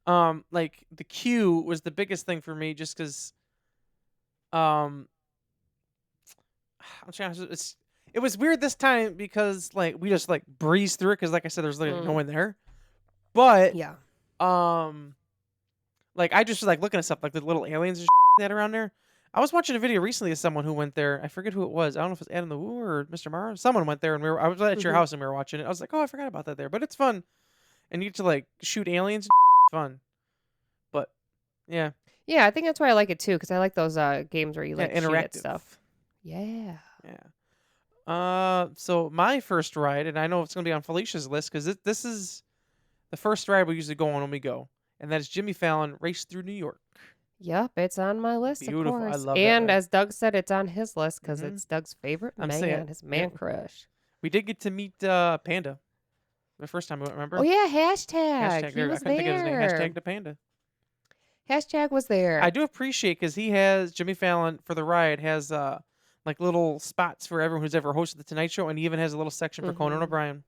Like the queue was the biggest thing for me, just because. I'm trying to. It was weird this time because like we just like breezed through it because like I said, there's literally no one there. But Yeah. like I just was like looking at stuff like the little aliens and that around there. I was watching a video recently of someone who went there. I forget who it was. I don't know if it's Adam the Woo or Mr. Mara. Someone went there and I was at your Mhm. house and we were watching it. I was like, oh, I forgot about that there. But it's fun. And you get to like shoot aliens and fun. But yeah. Yeah, I think that's why I like it too because I like those games where you like shoot interactive at stuff. Yeah. Yeah. So my first ride, and I know it's gonna be on Felicia's list because this is the first ride we usually go on when we go, and that is Jimmy Fallon Race Through New York. Yep, it's on my list, Beautiful. of I course. love that And ride. as Doug said, it's on his list because Mhm. it's Doug's favorite I'm man, saying- his man yeah. crush. We did get to meet Panda the first time we went. Remember? Oh yeah, hashtag. Hashtag He there. I was couldn't think of his name. there. Hashtag the Panda. Hashtag was there. I do appreciate because he has Jimmy Fallon for the ride has like little spots for everyone who's ever hosted the Tonight Show, and he even has a little section for Conan Mhm. O'Brien.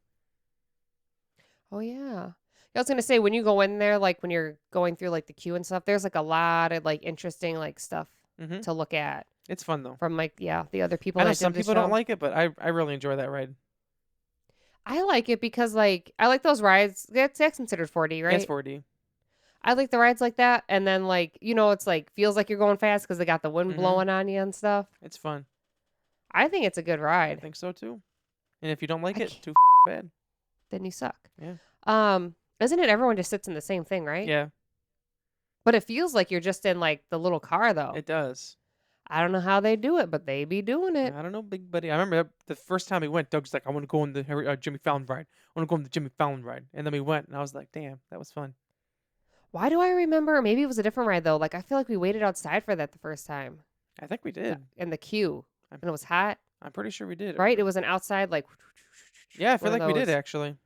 Oh yeah. I was gonna say when you go in there, like when you're going through like the queue and stuff, there's like a lot of like interesting like stuff Mm-hmm. to look at It's fun though. from like the other people I know that some did the people don't show. like it, but I really enjoy that ride. I like it because like I like those rides. That's considered 4D, right? It's 4D. I like the rides like that, and then like it's like feels like you're going fast because they got the wind Mhm. blowing on you and stuff. It's fun. I think it's a good I ride. think so too. And if you don't like I it, can't- too bad. Then you suck. Yeah. Isn't it everyone just sits in the same thing, right? Yeah, But it feels like you're just in like the little car though. it does. I don't know how they do it, but they be doing it. I don't know, big buddy. I remember the first time we went, Doug's like, I want to go on the Jimmy Fallon ride. I want to go on the Jimmy Fallon ride. And then we went, and I was like, damn, that was fun. Why do I remember? Maybe it was a different ride though. Like I feel like we waited outside for that the first time I think we did. in the queue, and it was hot, I'm pretty sure we did. right? It was an outside like. Yeah, I feel one like of we did those. actually.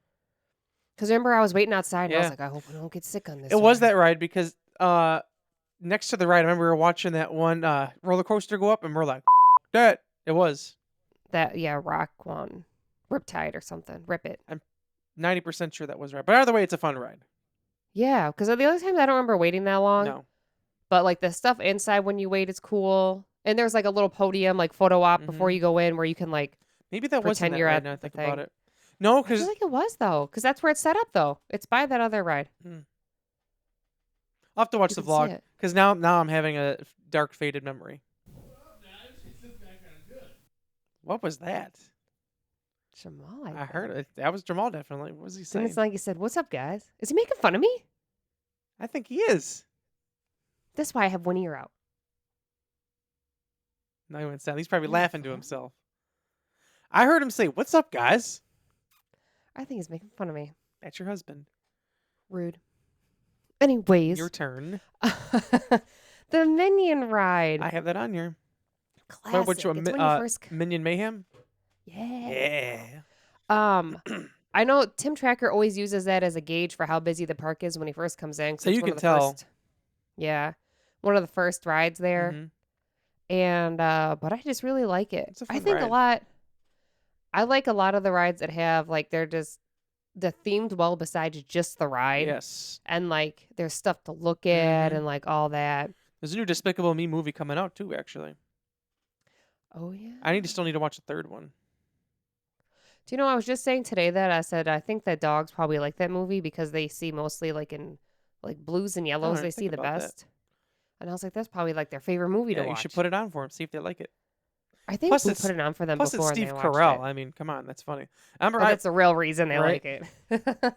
Because remember, I was waiting outside, and I Yeah. was like, I hope I don't get sick on this. It was one. that ride because next to the ride, I remember we were watching that one roller coaster go up, and we're like, that. It was That rock one, Riptide or something. Rip it. 90% sure that was right. But either way, it's a fun ride. Yeah, because the other times I don't remember waiting that long. No. But like the stuff inside when you wait is cool. And there's like a little podium, like photo op before Mhm. you go in, where you can like Maybe that wasn't pretend that you're ride at now I the think about thing. it. No, I feel because like it was though, because that's where it's set up though. It's by that other ride. I'll have to watch You the can see vlog. it. Because now I'm having a dark faded memory. What was that? Jamal, I I think. heard it. That was Jamal definitely. What was he Didn't saying? it sound like he said, "What's up, guys?" Is he making fun of me? I think he is. That's why I have one ear out. No, he went sound. He's probably Yeah, laughing to fun. himself. I heard him say, "What's up, guys?" I think he's making fun of me. That's your husband. Rude. Anyways, Your turn. the Minion ride. I have that on here. Classic. Which one? It's when you first. Minion Mayhem? Yeah. Yeah. I know Tim Tracker always uses that as a gauge for how busy the park is when he first comes in. 'Cause So it's you one can of the tell. First, yeah, one of the first rides there. Mhm. And but I just really like it. It's a I fun think ride. a lot. I like a lot of the rides that have like they're themed well besides just the ride. Yes. And like there's stuff to look at Mhm. and like all that. There's a new Despicable Me movie coming out too, actually. Oh yeah. I still need to watch the third one. Do you know I was just saying today that I said I think that dogs probably like that movie because they see mostly like in like blues and I yellows didn't they see think the about that. best. And I was like, that's probably like their favorite movie to Yeah, you watch. should put it on for them. See if they like it. I think Plus Boo it's put it on for them Plus, it's before and Steve they watched Carell. it. I mean, come on, that's funny. I remember. Well, that's the real reason they right? like it.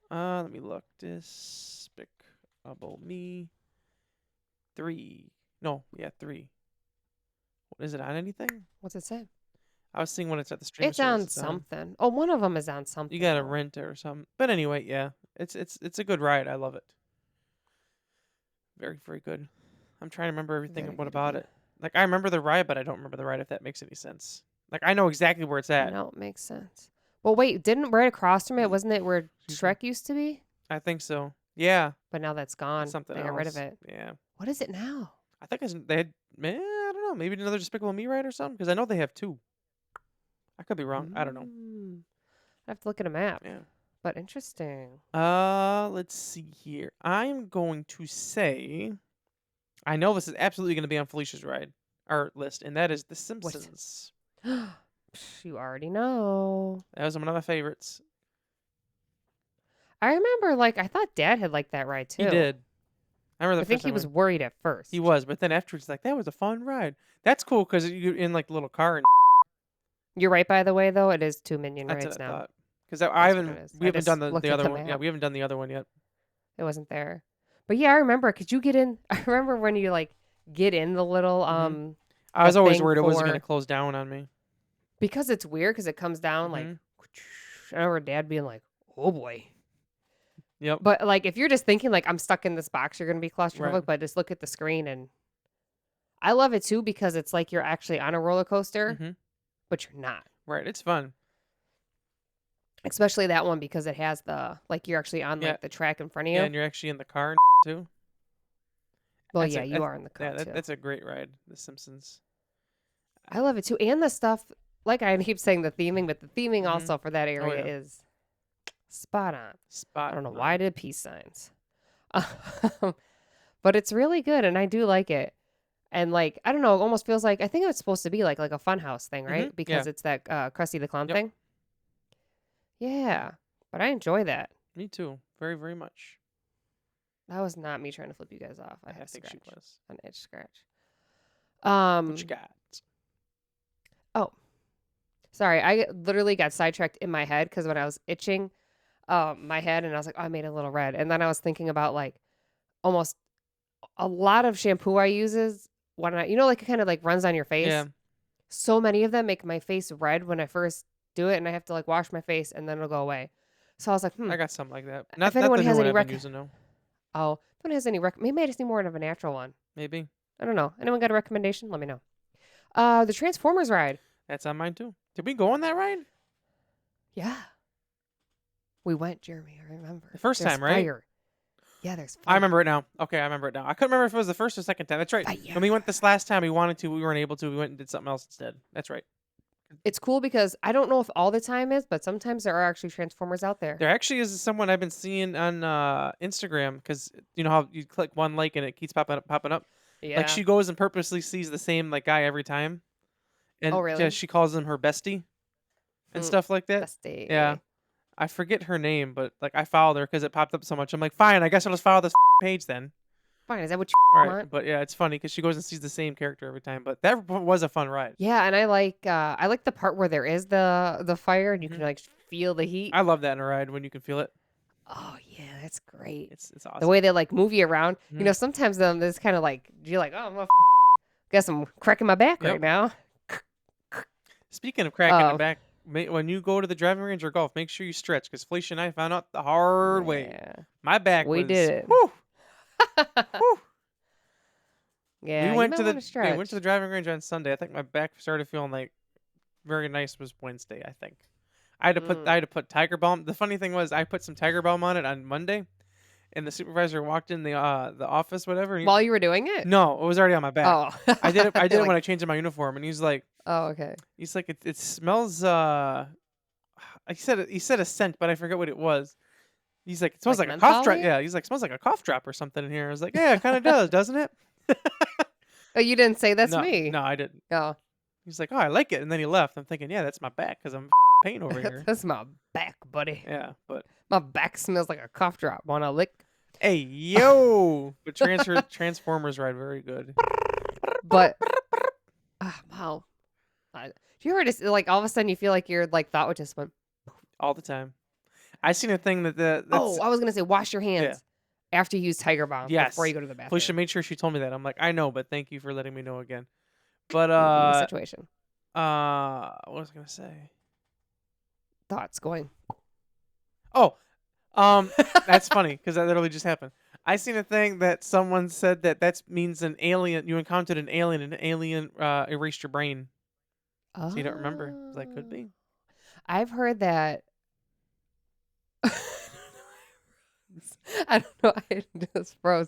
Let me look. Despicable Me 3. No, yeah, 3. Is it on anything? What's it say? I was seeing when it's at the streaming It's on service. something. Oh, one of them is on something. You gotta though. rent it or something. But anyway, yeah, it's a good ride. I love it. Very, very good. I'm trying to remember everything. Very What good, about good. it? Like I remember the ride, but I don't remember the ride. If that makes any sense. Like I know exactly where it's at. No, it makes sense. Well, wait, didn't right across from it, wasn't it where Excuse me. Shrek used to be? I think so. Yeah, But now that's gone. it's something They else. got rid of it. Yeah, What is it now? I think they had. I don't know. Maybe another Despicable Me ride or something. Because I know they have 2. I could be wrong. I don't know. I have to look at a map. Yeah. But interesting. Let's see here. I'm going to say, I know this is absolutely going to be on Felicia's ride or list, and that is The Simpsons. You already know. That was one of my favorites. I remember, like, I thought Dad had liked that ride too. He did. I remember I the think first he time was worried at first. he was, but then afterwards, like that was a fun ride. That's cool because you're in like a little car and You're right, by the way, though. It is 2 Minion that's rides what I now. thought. Because That's I what haven't, it is. we I haven't just done looked the at other the one. Yeah, map. we haven't done the other one yet. It wasn't there. But yeah, I remember because you get in. I remember when you like get in the little Mhm. I was the always thing worried it wasn't going for- to close down on me. because it's weird because it comes down like. Mhm. I remember Dad being like, "Oh boy." Yep. But like, if you're just thinking like I'm stuck in this box, you're gonna be claustrophobic. Right. But just look at the screen, and I love it too because it's like you're actually on a roller coaster, Mhm. but you're not. Right. It's fun. Especially that one because it has the like you're actually on Yeah. like the track in front of you. Yeah, and you're actually in the car and too. Well, That's yeah, a- you that's- are in the car Yeah, too. that's a great ride. The Simpsons. I love it too, and the stuff. Like I keep saying the theming, but the theming Mhm. also for that area yeah. is spot on. Spot. I don't know on. why I did peace signs, but it's really good, and I do like it. And like I don't know, it almost feels like I think it's supposed to be like a funhouse thing, right? Mhm, Because yeah. it's that Krusty the Clown Yep. thing. Yeah, but I enjoy that. Me too. Very, very much. That was not me trying to flip you guys off. I I had a think she scratch, was. an itch scratch. What you got? Sorry, I literally got sidetracked in my head because when I was itching my head and I was like, oh, I made a little red. And then I was thinking about like almost a lot of shampoo I uses when like it kind of like runs on your face. Yeah. So many of them make my face red when I first do it and I have to like wash my face and then it'll go away. So I was like, I got something like that. If Not anyone the new has one any I've been using, no. oh, if anyone has any maybe I just need more of a natural one. Maybe. I don't know. Anyone got a recommendation? Let me know. The Transformers ride. That's on mine too. Did we go on that ride? Yeah. We went, Jeremy. I remember. The first There's time, right? Fire. Yeah, there's fire. I remember it now. Okay, I remember it now. I couldn't remember if it was the first or second time. That's right. Fire. When we went this last time, we wanted to. We weren't able to. We went and did something else instead. That's right. It's cool because I don't know if all the time is, but sometimes there are actually Transformers out there. There actually is someone I've been seeing on Instagram because you know how you click one like and it keeps popping up. Like Yeah. she goes and purposely sees the same like guy every time, Oh, and really? she calls him her bestie and Mm, stuff like that. Yeah, bestie. I forget her name, but like I followed her because it popped up so much. I'm like, fine, I guess I'll just follow this page then. Fine. Is that what you All right, want? but yeah, it's funny because she goes and sees the same character every time. But that was a fun ride. Yeah, and I like the part where there is the fire and you Mhm. can like feel the heat. I love that in a ride when you can feel it. Oh yeah, that's great. It's The awesome. way they like move you around. You Mhm. know, sometimes there's kind of like you're like, oh, well, guess I'm cracking my back Yep. right now. Speaking of cracking the Oh, back, when you go to the driving range or golf, make sure you stretch because Felicia and I found out the hard way. yeah, My back we was did whew, it. whew. Yeah, you might want to We went to stretch. the driving range on Sunday. I think my back started feeling like very nice was Wednesday, I think. I Mm. had to put Tiger Balm. The funny thing was I put some Tiger Balm on it on Monday and the supervisor walked in the office, whatever. And While you were doing it? no, it was already on my back. Oh, I did it when like, I changed in my uniform and oh, okay. he's like it smells he said a scent, but I forget what it was. He's like, it smells Like like a cough drop. mentholy? Yeah, he's like, smells like a cough drop or something in here. I was like, yeah, it kind of does, doesn't it? Oh, you didn't say that's No, me. no, I didn't. Oh, He's like, oh, I like it, and then he left. I'm thinking, yeah, that's my back because I'm pain over here. that's my back, buddy. Yeah, but My back smells like a cough drop. Want a lick? hey, yo, but Transformers ride very good But wow. Do you ever just like all of a sudden you feel like your like thought would just went? all the time. I seen a thing that's Oh, I was gonna say wash your hands Yeah. after you use Tiger Balm Yes. before you go to the bathroom. Felicia made sure she told me that. I'm like, I know, but thank you for letting me know again. But In the situation. what was I gonna say? Thoughts going. Oh, that's funny because that literally just happened. I seen a thing that someone said that means an alien. You encountered an alien, and an alien erased your brain, so you don't remember. That could be. I've heard that. I don't know. I just froze.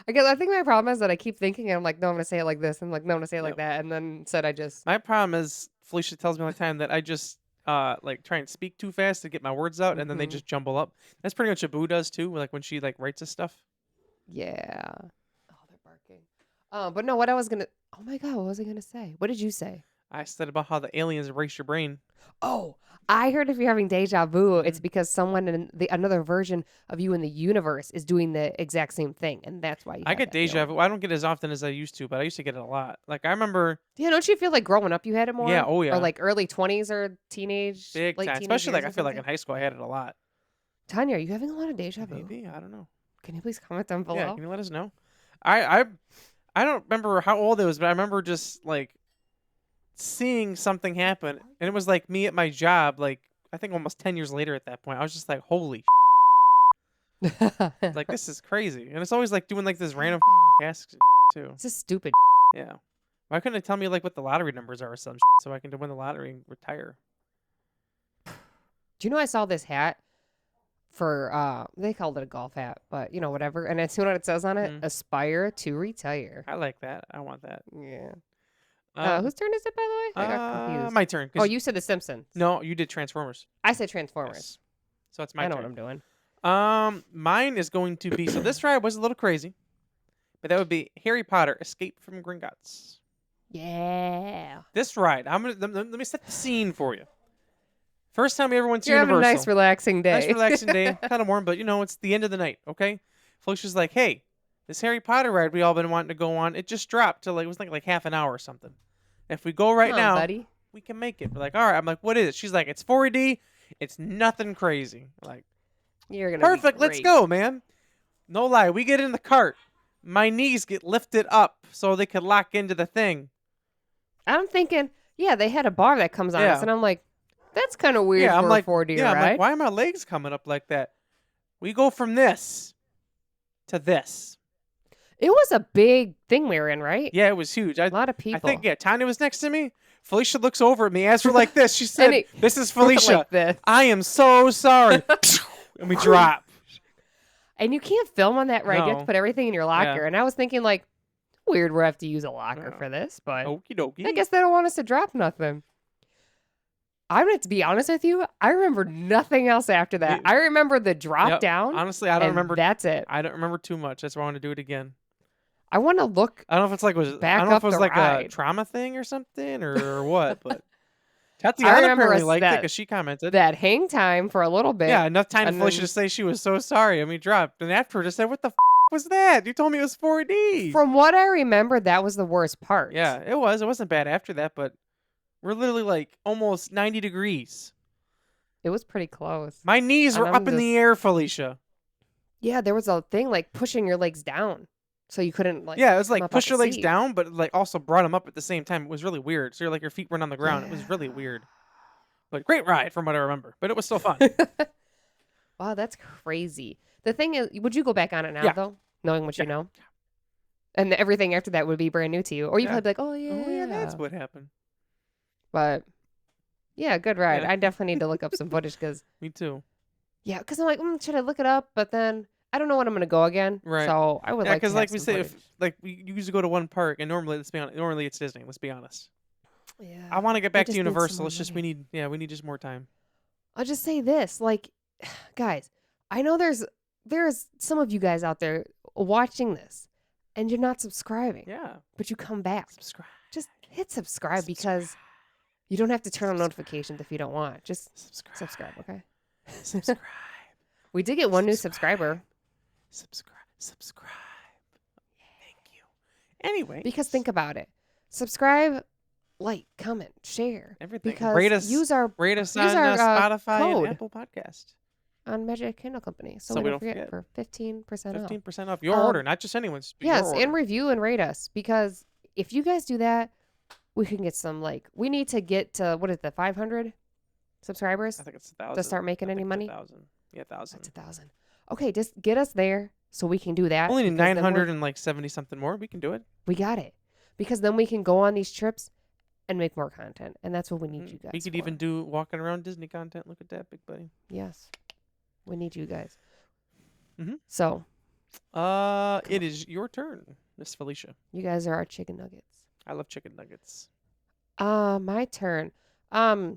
I guess I think my problem is that I keep thinking and I'm like, no, I'm gonna say it like this, and like, no, I'm gonna say it like Yep. that, and then said I just. My problem is Felicia tells me all the time that I just like try and speak too fast to get my words out, and then they Mhm. just jumble up. That's pretty much what Boo does too. Like when she like writes us stuff. Yeah. Oh, they're barking. But no, what I was gonna. Oh my god, what was I gonna say? What did you say? I said about how the aliens erase your brain. Oh, I heard if you're having deja vu, it's Mhm. because someone in another version of you in the universe is doing the exact same thing, and that's why you. I have get that deja feeling. vu. I don't get it as often as I used to, but I used to get it a lot. Like I remember, Yeah, don't you feel like growing up you had it more? yeah, oh yeah, Or like early 20s or teenage, big late time. teenage Especially like years I or feel like in something? high school I had it a lot. Tanya, are you having a lot of deja vu? Maybe I don't know. Can you please comment down Yeah, below? can you let us know? I I don't remember how old it was, but I remember just like seeing something happen, and it was like me at my job. Like I think almost 10 years later at that point, I was just like, holy, like this is crazy. And it's always like doing like this random tasks too. It's just stupid. Yeah. Why couldn't it tell me like what the lottery numbers are or some so I can win the lottery and retire? Do you know I saw this hat for they called it a golf hat, but you know, whatever. And it's, you know what it says on it? Mhm. Aspire to retire. I like that. I want that. Yeah. Um, Whose turn is it, by the way? I got confused. my turn. Oh, you said The Simpsons. No, you did Transformers. I said Transformers. Yes. So it's my I know turn. what I'm doing. Mine is going to be so this ride was a little crazy, but that would be Harry Potter: Escape from Gringotts. Yeah. This ride, I'm gonna let me set the scene for you. First time we ever went to You're having a Universal. nice, relaxing day. Nice relaxing day, kind of warm, but you know it's the end of the night. Okay, Felicia's like, hey, this Harry Potter ride we all been wanting to go on, it just dropped to like it was like half an hour or something. If we go right Come on, now, buddy. we can make it. We're like, all right. I'm like, what is it? She's like, it's 4D. It's nothing crazy. I'm like, You're gonna perfect. Be Let's great. go, man. No lie. We get in the cart. My knees get lifted up so they could lock into the thing. I'm thinking, yeah, they had a bar that comes on Yeah. us, and I'm like, that's kind of weird Yeah, for I'm like, a 4D yeah, I'm ride. like, why are my legs coming up like that? We go from this to this. It was a big thing we were in, right? Yeah, it was huge. A lot of people. I think, yeah, Tanya was next to me. Felicia looks over at me, as for like this. She said, it- this is Felicia. Like this. I am so sorry. And we drop. And you can't film on that ride. You have No. to put everything in your locker. Yeah. And I was thinking, like, weird we have to use a locker No. for this, but Okie dokie. I guess they don't want us to drop nothing. I'm going to be honest with you. I remember nothing else after that. I remember the drop down. Honestly, I don't and remember. That's it. I don't remember too much. That's why I want to do it again. I want to look. I don't know if it's like I back don't know if up it was the like a ride. trauma thing or something or what, but I Tatiana remember apparently us liked it that- because she commented. that hang time for a little bit. Yeah, enough time for and Felicia then- to say she was so sorry. I mean, dropped, and afterward just said, "What the was that? You told me it was 4D." From what I remember, that was the worst part. Yeah, it was. It wasn't bad after that, but we're literally like almost 90 degrees. It was pretty close. My knees And were I'm up in the air, Felicia. Yeah, there was a thing like pushing your legs down, so you couldn't like. Yeah, it was come like up push off your the legs seat. down, but like also brought them up at the same time. It was really weird. So your feet weren't on the ground. It was really Yeah. weird. But great ride from what I remember. But it was still fun. Wow, that's crazy. The thing is, would you go back on it now Yeah. though, knowing what you Yeah. know? And everything after that would be brand new to you, or you'd Yeah. probably be like, "Oh yeah, Oh yeah, that's what happened. But yeah, good ride. Yeah. I definitely need to look up some footage because Me too. I'm like, should I look it up? But then I don't know when I'm gonna go again. Right. So I would Yeah, like to because have like we some say, footage. like we used to go to one park, and normally normally it's Disney. Let's be honest. Yeah. I want to get back to just need some Universal. more It's just money. we need just more time. I'll just say this, like, guys, I know there's some of you guys out there watching this, and you're not subscribing, Yeah. but you come back. Subscribe. Just hit subscribe because you don't have to turn on notifications if you don't want. Just subscribe, okay? Subscribe. We did get one new subscriber Subscribe. Thank you. Anyway. because think about it. Subscribe, like, comment, share. Everything. Because Rate us use our on use our, Spotify code. and Apple Podcast. on Magic Candle Company. So, So we don't forget, for 15% off. 15% off your Um, order, not just anyone's. But your Yes, order. and review and rate us because if you guys do that, we can get some we need to get to what is it, 500 subscribers I think it's 1,000. to start making any money. 1,000. Yeah, 1,000. That's 1,000. Okay, just get us there so we can do that. Only need because then 900 and like 70 something more. We can do it. we got it because then we can go on these trips and make more content, and that's what we need Mhm. you guys. We could for. even do walking around Disney content. Look at that, big buddy. Yes, we need you guys. Mhm. So It is your turn, Miss Felicia. you guys are our chicken nuggets. I love chicken nuggets. My turn. I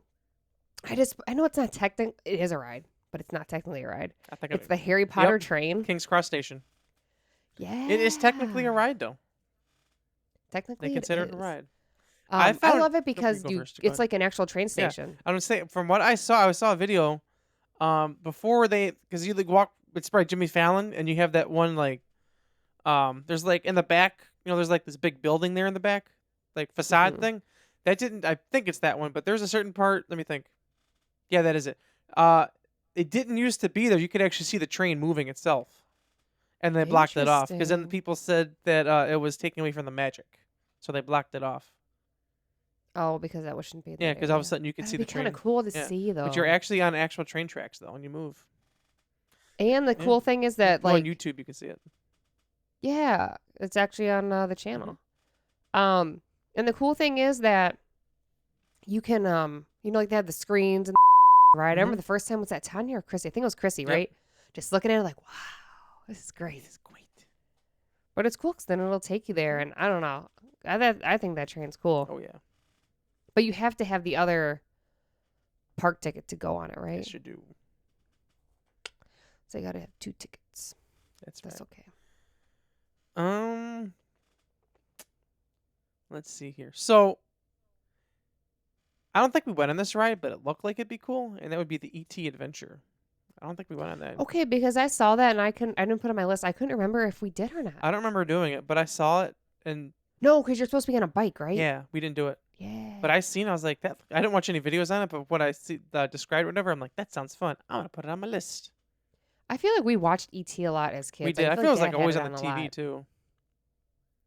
know it's not technically, it is a ride, but it's not technically a ride. I think It's the Harry Potter train. King's Cross Station. Yeah. It is technically a ride, though. Technically, They consider it a is. ride. I found- love it you because go first, go it's ahead. like an actual train Yeah. station. I'm gonna say from what I saw a video, before because you like walk. It's probably Jimmy Fallon, and you have that one there's like in the back, there's like this big building there in the back, like facade Mhm. thing. That didn't. I think it's that one, but there's a certain part. Let me think. Yeah, that is it. It didn't used to be there. You could actually see the train moving itself, and they blocked it off because then the Interesting. people said that it was taken away from the magic, so they blocked it off. Oh, because that shouldn't be there. Yeah, because all of a sudden you could see the That'd be kind train. of cool to Yeah. see, though. But you're actually on actual train tracks though, when you move. And the Yeah. cool thing is that, Go on like, YouTube, you can see it. yeah, it's actually on the Mm-hmm. channel. And the cool thing is that you can, like they have the screens and right. I remember the first time was that Tanya or Chrissy. I think it was Chrissy, Mm-hmm. Yep. right? Just looking at it like, wow, this is great. It's great. But it's cool because then it'll take you there, and I don't know. I think that train's cool. Oh yeah, But you have to have the other park ticket to go on it, right? yes you do. So you got to have 2 tickets. That's That's right. okay. Let's see here. So, I don't think we went on this ride, but it looked like it'd be cool, and that would be the ET Adventure. I don't think we went on that. Okay, because I saw that and I didn't put it on my list. I couldn't remember if we did or not. I don't remember doing it, but I saw it, and No, because you're supposed to be on a bike, right? yeah, we didn't do it. Yeah. But I was like, that. I didn't watch any videos on it, but what I see described or whatever, I'm like, that sounds fun. I'm gonna put it on my list. I feel like we watched ET a lot as kids. We did. I feel it was like Dad always had on it the a TV lot. too.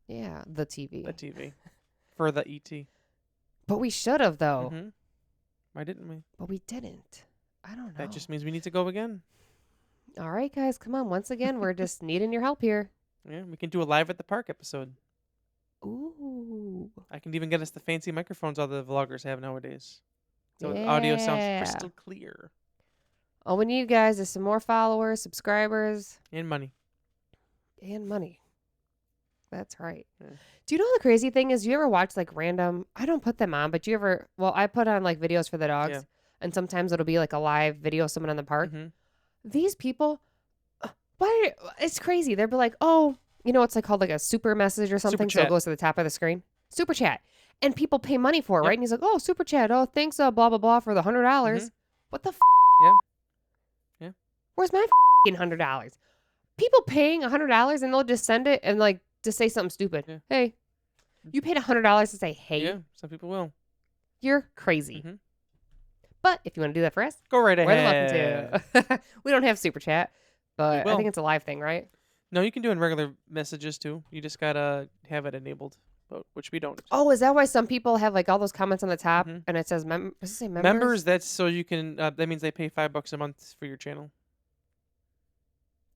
Yeah, the TV. The TV for the ET. But we should have though. Mhm. Why didn't we? But we didn't. I don't know. That just means we need to go again. All right, guys, come on. Once again, we're just needing your help here. Yeah, we can do a live at the park episode. Ooh. I can even get us the fancy microphones all the vloggers have nowadays. So the audio sounds Yeah. crystal clear. All we need, guys, is some more followers, subscribers, And money. and money. That's right. Yeah. Do you know the crazy thing is? Do you ever watch like random? I don't put them on, but do you ever? Well, I put on like videos for the dogs. Yeah. and sometimes it'll be like a live video of someone in the park. Mhm. These people, why? It's crazy. They'll be like, oh, it's like called like a super message or something. So it chat. goes to the top of the screen. Super chat. And people pay money for it, Yep. right? And he's like, oh, super chat. Oh, thanks, blah, blah, blah for the $100. Mhm. What the Yeah. Yeah. Where's my $100? People paying $100 and they'll just send it and like just say something stupid. Yeah. Hey, you paid $100 to say, hey, Yeah, some people will. you're crazy. Mhm. But if you want to do that for us, Go right more than ahead. welcome to. We don't have super chat, but I will. think it's a live thing, right? No, you can do it in regular messages too. You just gotta have it enabled, but which we don't. Oh, is that why some people have like all those comments on the top Mhm. and it says does it say members? Members, that's so you can. That means they pay $5 a month for your channel.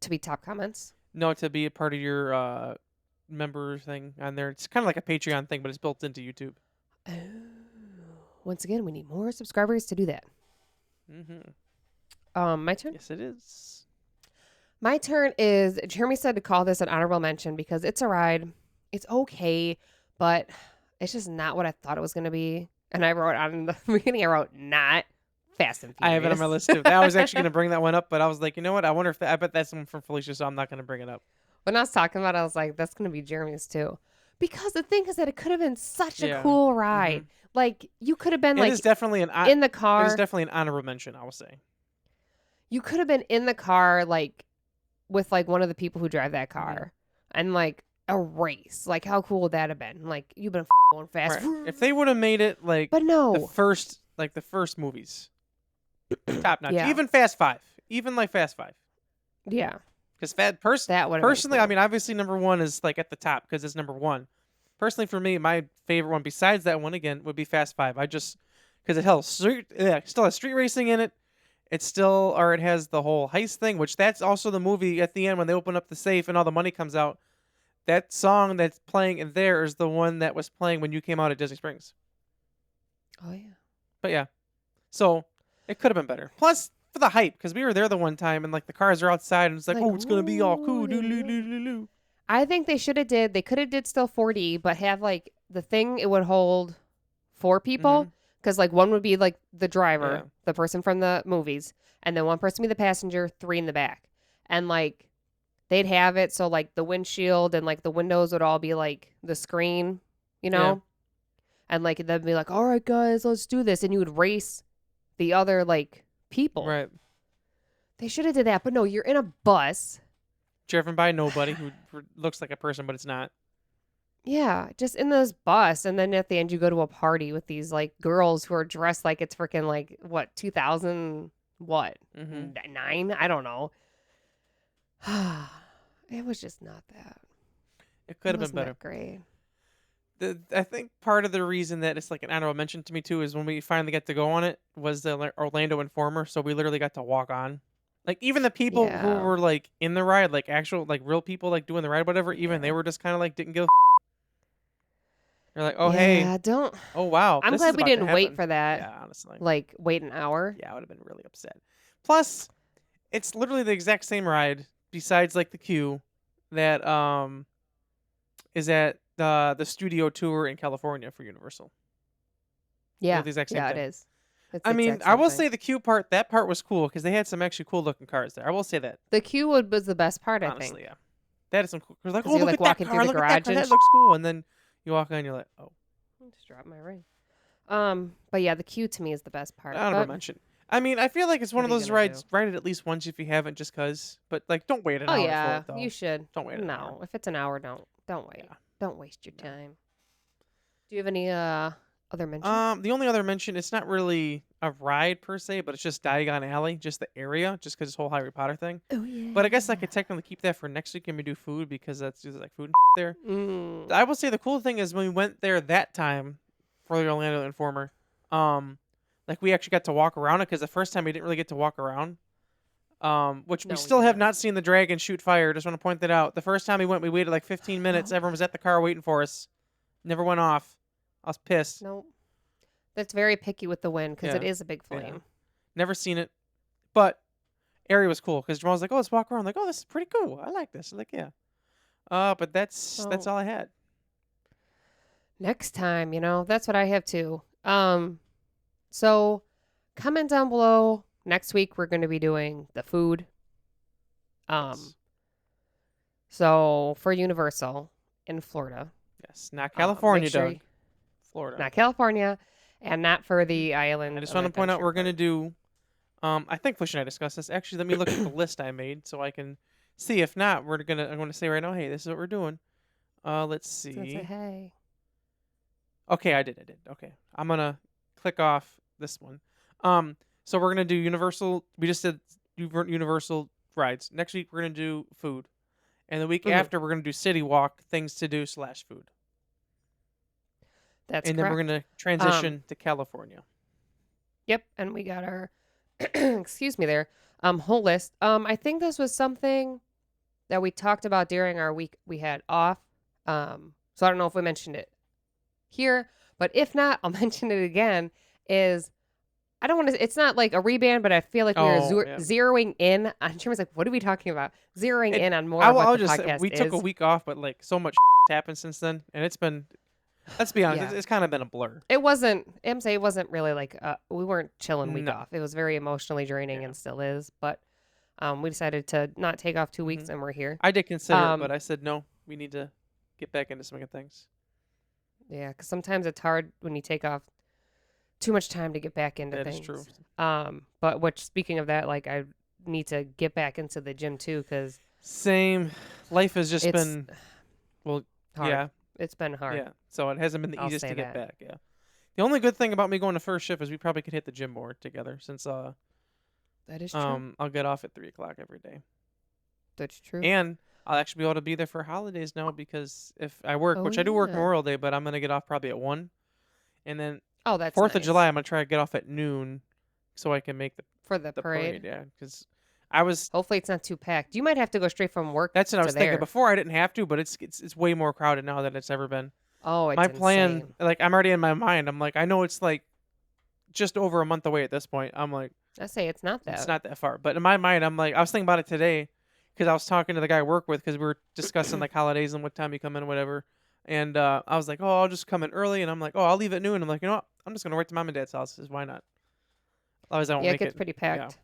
To be top comments. No, to be a part of your member thing on there. It's kind of like a Patreon thing, but it's built into YouTube. Oh. Once again, we need more subscribers to do that. My turn? Yes, it is. My turn is, Jeremy said to call this an honorable mention because it's a ride. It's okay, but it's just not what I thought it was going to be. And I wrote on the beginning, I wrote not Fast and Furious. I have it on my list too. I was actually going to bring that one up, but I was like, you know what? I wonder if I bet that's one from Felicia, so I'm not going to bring it up. When I was talking about it, I was like, that's going to be Jeremy's too. Because the thing is that it could have been such a Yeah. cool ride. Like, you could have been It like is definitely in the car. It is definitely an honorable mention, I will say. You could have been in the car, like, with, like, one of the people who drive that car. And, like, a race. Like, how cool would that have been? Like, you've been going fast. Right. If they would have made it, like, But no. the first movies. Top notch. Yeah. Even Fast 5. Even, like, Fast 5. Yeah. Because That would have personally, been I mean, obviously number one is, like, at the top because it's number one. Personally, for me, my favorite one besides that one, again, would be Fast 5. I just, because it still has street racing in it. It has the whole heist thing, which that's also the movie at the end when they open up the safe and all the money comes out. That song that's playing in there is the one that was playing when you came out at Disney Springs. Oh, yeah. But yeah, so it could have been better. Plus, for the hype, because we were there the one time and like the cars are outside and it's like, Like, oh, it's gonna be all cool. ooh, Doo-doo-doo-doo-doo. I think they should have did. They could have did still 4D, but have like the thing. It would hold 4 people because like one would be like the driver, Yeah. the person from the movies, and then one person be the passenger, 3 in the back, and like they'd have it so like the windshield and like the windows would all be like the screen, Yeah. and like they'd be like, all right, guys, let's do this, and you would race the other like people. Right. They should have did that, but no, you're in a bus. Driven by nobody who looks like a person, but it's not. Yeah, just in this bus, and then at the end you go to a party with these like girls who are dressed like it's freaking like what 2000 what 9? I don't know. It was just not that. It could have been Wasn't better. that great. I think part of the reason that it's like an honorable mention to me too is when we finally got to go on it was the Orlando Informer, so we literally got to walk on. Like even the people who Yeah. were like in the ride, like actual like real people like doing the ride, whatever, even they Yeah. were just kind of like didn't give. They're like, oh hey, Yeah, don't. oh wow. I'm this glad is we about to didn't wait happen. for that. Yeah, honestly. Like wait an hour. Yeah, I would have been really upset. Plus, it's literally the exact same ride, besides like the queue that is at the studio tour in California for Universal. Yeah, the exact same yeah, thing. it is. It's I the mean, exact I same will thing. say the queue part, that part was cool because they had some actually cool looking cars there. I will say that. The queue was the best part. I Honestly, think. yeah. That is some cool. Like, 'Cause oh, you're, look like, at that walking through car, the look at that garage car, and that looks cool. And then you walk in, you're like, oh. I just dropped my ring. But yeah, the queue to me is the best part. Honorable But mention. I mean, I feel like it's one of what are you those gonna rides. do? Ride it at least once if you haven't, just cause. But like, don't wait an oh hour yeah, for it though. you should. Don't wait an No, hour. if it's an hour, don't wait. Yeah. Don't waste your No. time. Do you have any other mentions? The only other mention, it's not really a ride per se, but it's just Diagon Alley, just the area, just because this whole Harry Potter thing. Oh yeah. But I guess I could technically keep that for next week and we do food because that's just like food and there. Mm. I will say the cool thing is when we went there that time for the Orlando Informer, like we actually got to walk around it because the first time we didn't really get to walk around. Which No, we we still have didn't. not seen the dragon shoot fire. Just want to point that out. The first time we went, we waited like 15 minutes. No. Everyone was at the car waiting for us. Never went off. I was pissed. Nope. That's very picky with the wind because it Yeah. is a big Yeah. flame. Never seen it. But area was cool because Jamal was like, "Oh, let's walk around." I'm like, "Oh, this is pretty cool. I like this." I'm like, "Yeah." But that's Oh. all I had. Next time, that's what I have too. So comment down below. Next week we're going to be doing the food. Yes. So for Universal in Florida. Yes. Not California, make sure Doug. Florida. Not California, and not for the island. I just of want to point out Adventure we're going to Park. do. I think Felicia and I discussed this. Actually, let me look at the list I made so I can see. If not, I'm gonna say right now, hey, this is what we're doing. Let's So it's see. hey. Okay, I did. Okay, I'm gonna click off this one. So we're gonna do Universal. We just did Universal rides. Next week we're gonna do food, and the week Mhm. after we're gonna do City Walk, things to do / food, That's and then we're correct. gonna transition to California. Yep, and we got our excuse me there whole list. I think this was something that we talked about during our week we had off. So I don't know if we mentioned it here, but if not, I'll mention it again. Is I don't want to. It's not like a reband, but I feel like we are Oh yeah. zeroing in on terms like what are we talking about? Zeroing It, in on more of what I'll the just say, podcast we took a is. week off, but like so much happened since then, and it's been. Let's be honest, Yeah. it's kind of been a blur. It wasn't. It wasn't really like we weren't chilling week No. off. It was very emotionally draining Yeah. and still is. But we decided to not take off 2 weeks, and we're here. I did consider it, but Um, I said no. We need to get back into swing of things. Yeah, because sometimes it's hard when you take off too much time to get back into That is things. true. But which speaking of that, like I need to get back into the gym too because Same. Life has just it's been. Well, hard. yeah, It's been hard. yeah. So it hasn't been the I'll easiest say to get that. back. Yeah. The only good thing about me going to first shift is we probably could hit the gym more together since That is true. I'll get off at 3:00 every day, That's true. and I'll actually be able to be there for holidays now because if I work, Oh, which I do work yeah. Memorial Day, but I'm gonna get off probably at 1, and then Oh, that's 4th of nice. July I'm gonna try to get off at noon, so I can make For the the parade. parade. Yeah, because I was. Hopefully it's not too packed. You might have to go straight from work That's what I to was thinking. there. Before I didn't have to, but it's way more crowded now than it's ever been. Oh, it's My plan, insane. like I'm already in my mind. I'm like, I know it's like just over a month away at this point. I'm like, I say it's not it's that. not that far. But in my mind, I'm like, I was thinking about it today because I was talking to the guy I work with because we were discussing like holidays and what time you come in, whatever. And I was like, oh, I'll just come in early, and I'm like, oh, I'll leave at noon. I'm like, you know what? I'm just gonna work to mom and dad's house. Says, why not? Otherwise, I won't Yeah, it make gets it. pretty Yeah. packed.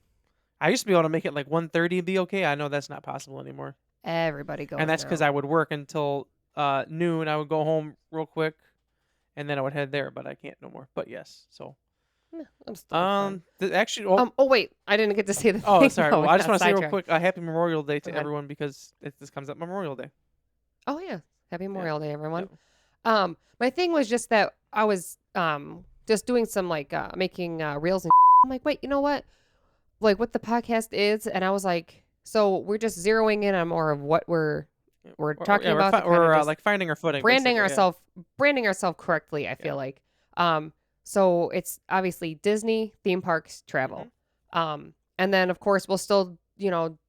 I used to be able to make it like 1:30 and be okay. I know that's not possible anymore. Everybody goes. And that's because now. I would work until noon. I would go home real quick, and then I would head there. But I can't no more. But yes, so I'm still fine. actually, oh, Oh wait, I didn't get to say the oh, thing. sorry. No, Well, I just got want to say real sidetracked. quick, Happy Memorial Day to Go ahead. everyone because this comes up Memorial Day. Oh yeah, happy Memorial Day, everyone. Yeah. My thing was just that I was just doing some like making reels and I'm like, wait, you know what? Like what the podcast is, and I was like, so we're just zeroing in on more of what we're talking about. to We're kinda just like finding our footing, branding basically, yeah. ourselves correctly. I feel like so it's obviously Disney theme parks travel, and then of course we'll still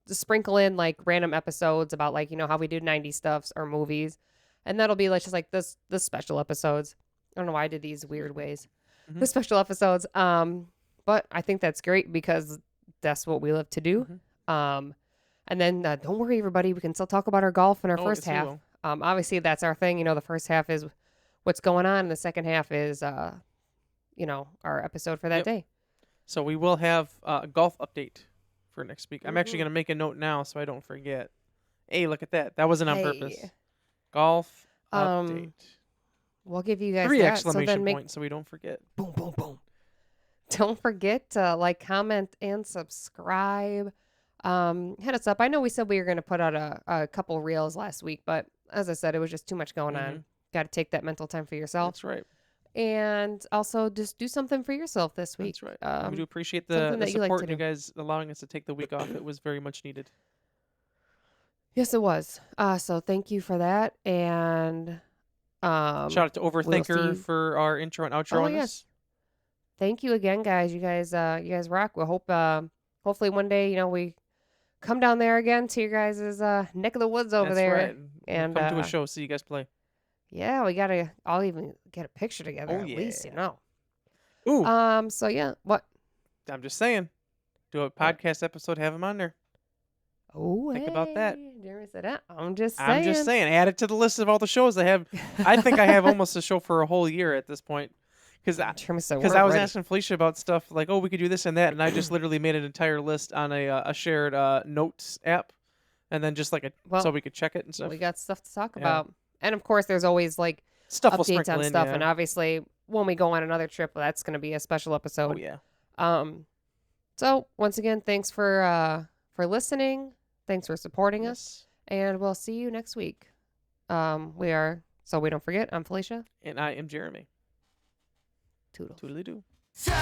sprinkle in like random episodes about like how we do 90s stuffs or movies, and that'll be like just like this special episodes. I don't know why I did these weird ways, Mhm. the special episodes. But I think that's great because that's what we love to do. And then don't worry, everybody, we can still talk about our golf in our Oh, first yes, we half. will. Obviously, that's our thing. The first half is what's going on, and the second half is, our episode for that Yep. day. So we will have a golf update for next week. I'm actually Mhm. gonna make a note now so I don't forget. Hey, look at that. That wasn't on purpose. Hey. Golf Um, update. We'll give you guys 3 that. So exclamation then make points so we don't forget. boom, boom, boom. Don't forget to like, comment, and subscribe. Hit us up. I know we said we were going to put out a couple reels last week, but as I said, it was just too much going on. Got to take that mental time for yourself. That's right. And also just do something for yourself this week. That's right. We do appreciate something the that you like support to and you do. guys allowing us to take the week off. It was very much needed. Yes, it was. So thank you for that. And Shout out to Overthinker see- for our intro and outro Oh, on yes. this. thank you again, guys. You guys rock. We hope hopefully one day we come down there again to your guys' neck of the woods over That's there. right. And Come to a show, see you guys play. Yeah, I'll even get a picture together at least, Ooh, So yeah, what? I'm just saying. Do a podcast episode, have them on there. Oh, Think about that. Jeremy said that. I'm just saying. I'm just saying. Add it to the list of all the shows I have. I think I have almost a show for a whole year at this point. Because In terms of I was ready. asking Felicia about stuff like, oh, we could do this and that, and I just literally made an entire list on a shared notes app, and then just like so Well, we could check it and stuff. we got stuff to talk Yeah. about. And of course, there's always like Stuff will updates sprinkle on in, stuff. yeah. And obviously, when we go on another trip, that's going to be a special episode. Oh yeah. So once again, thanks for listening. Thanks for supporting us. Yes. And we'll see you next week. We are So We Don't Forget. I'm Felicia. And I am Jeremy. Toodles. Toodly doo. Sour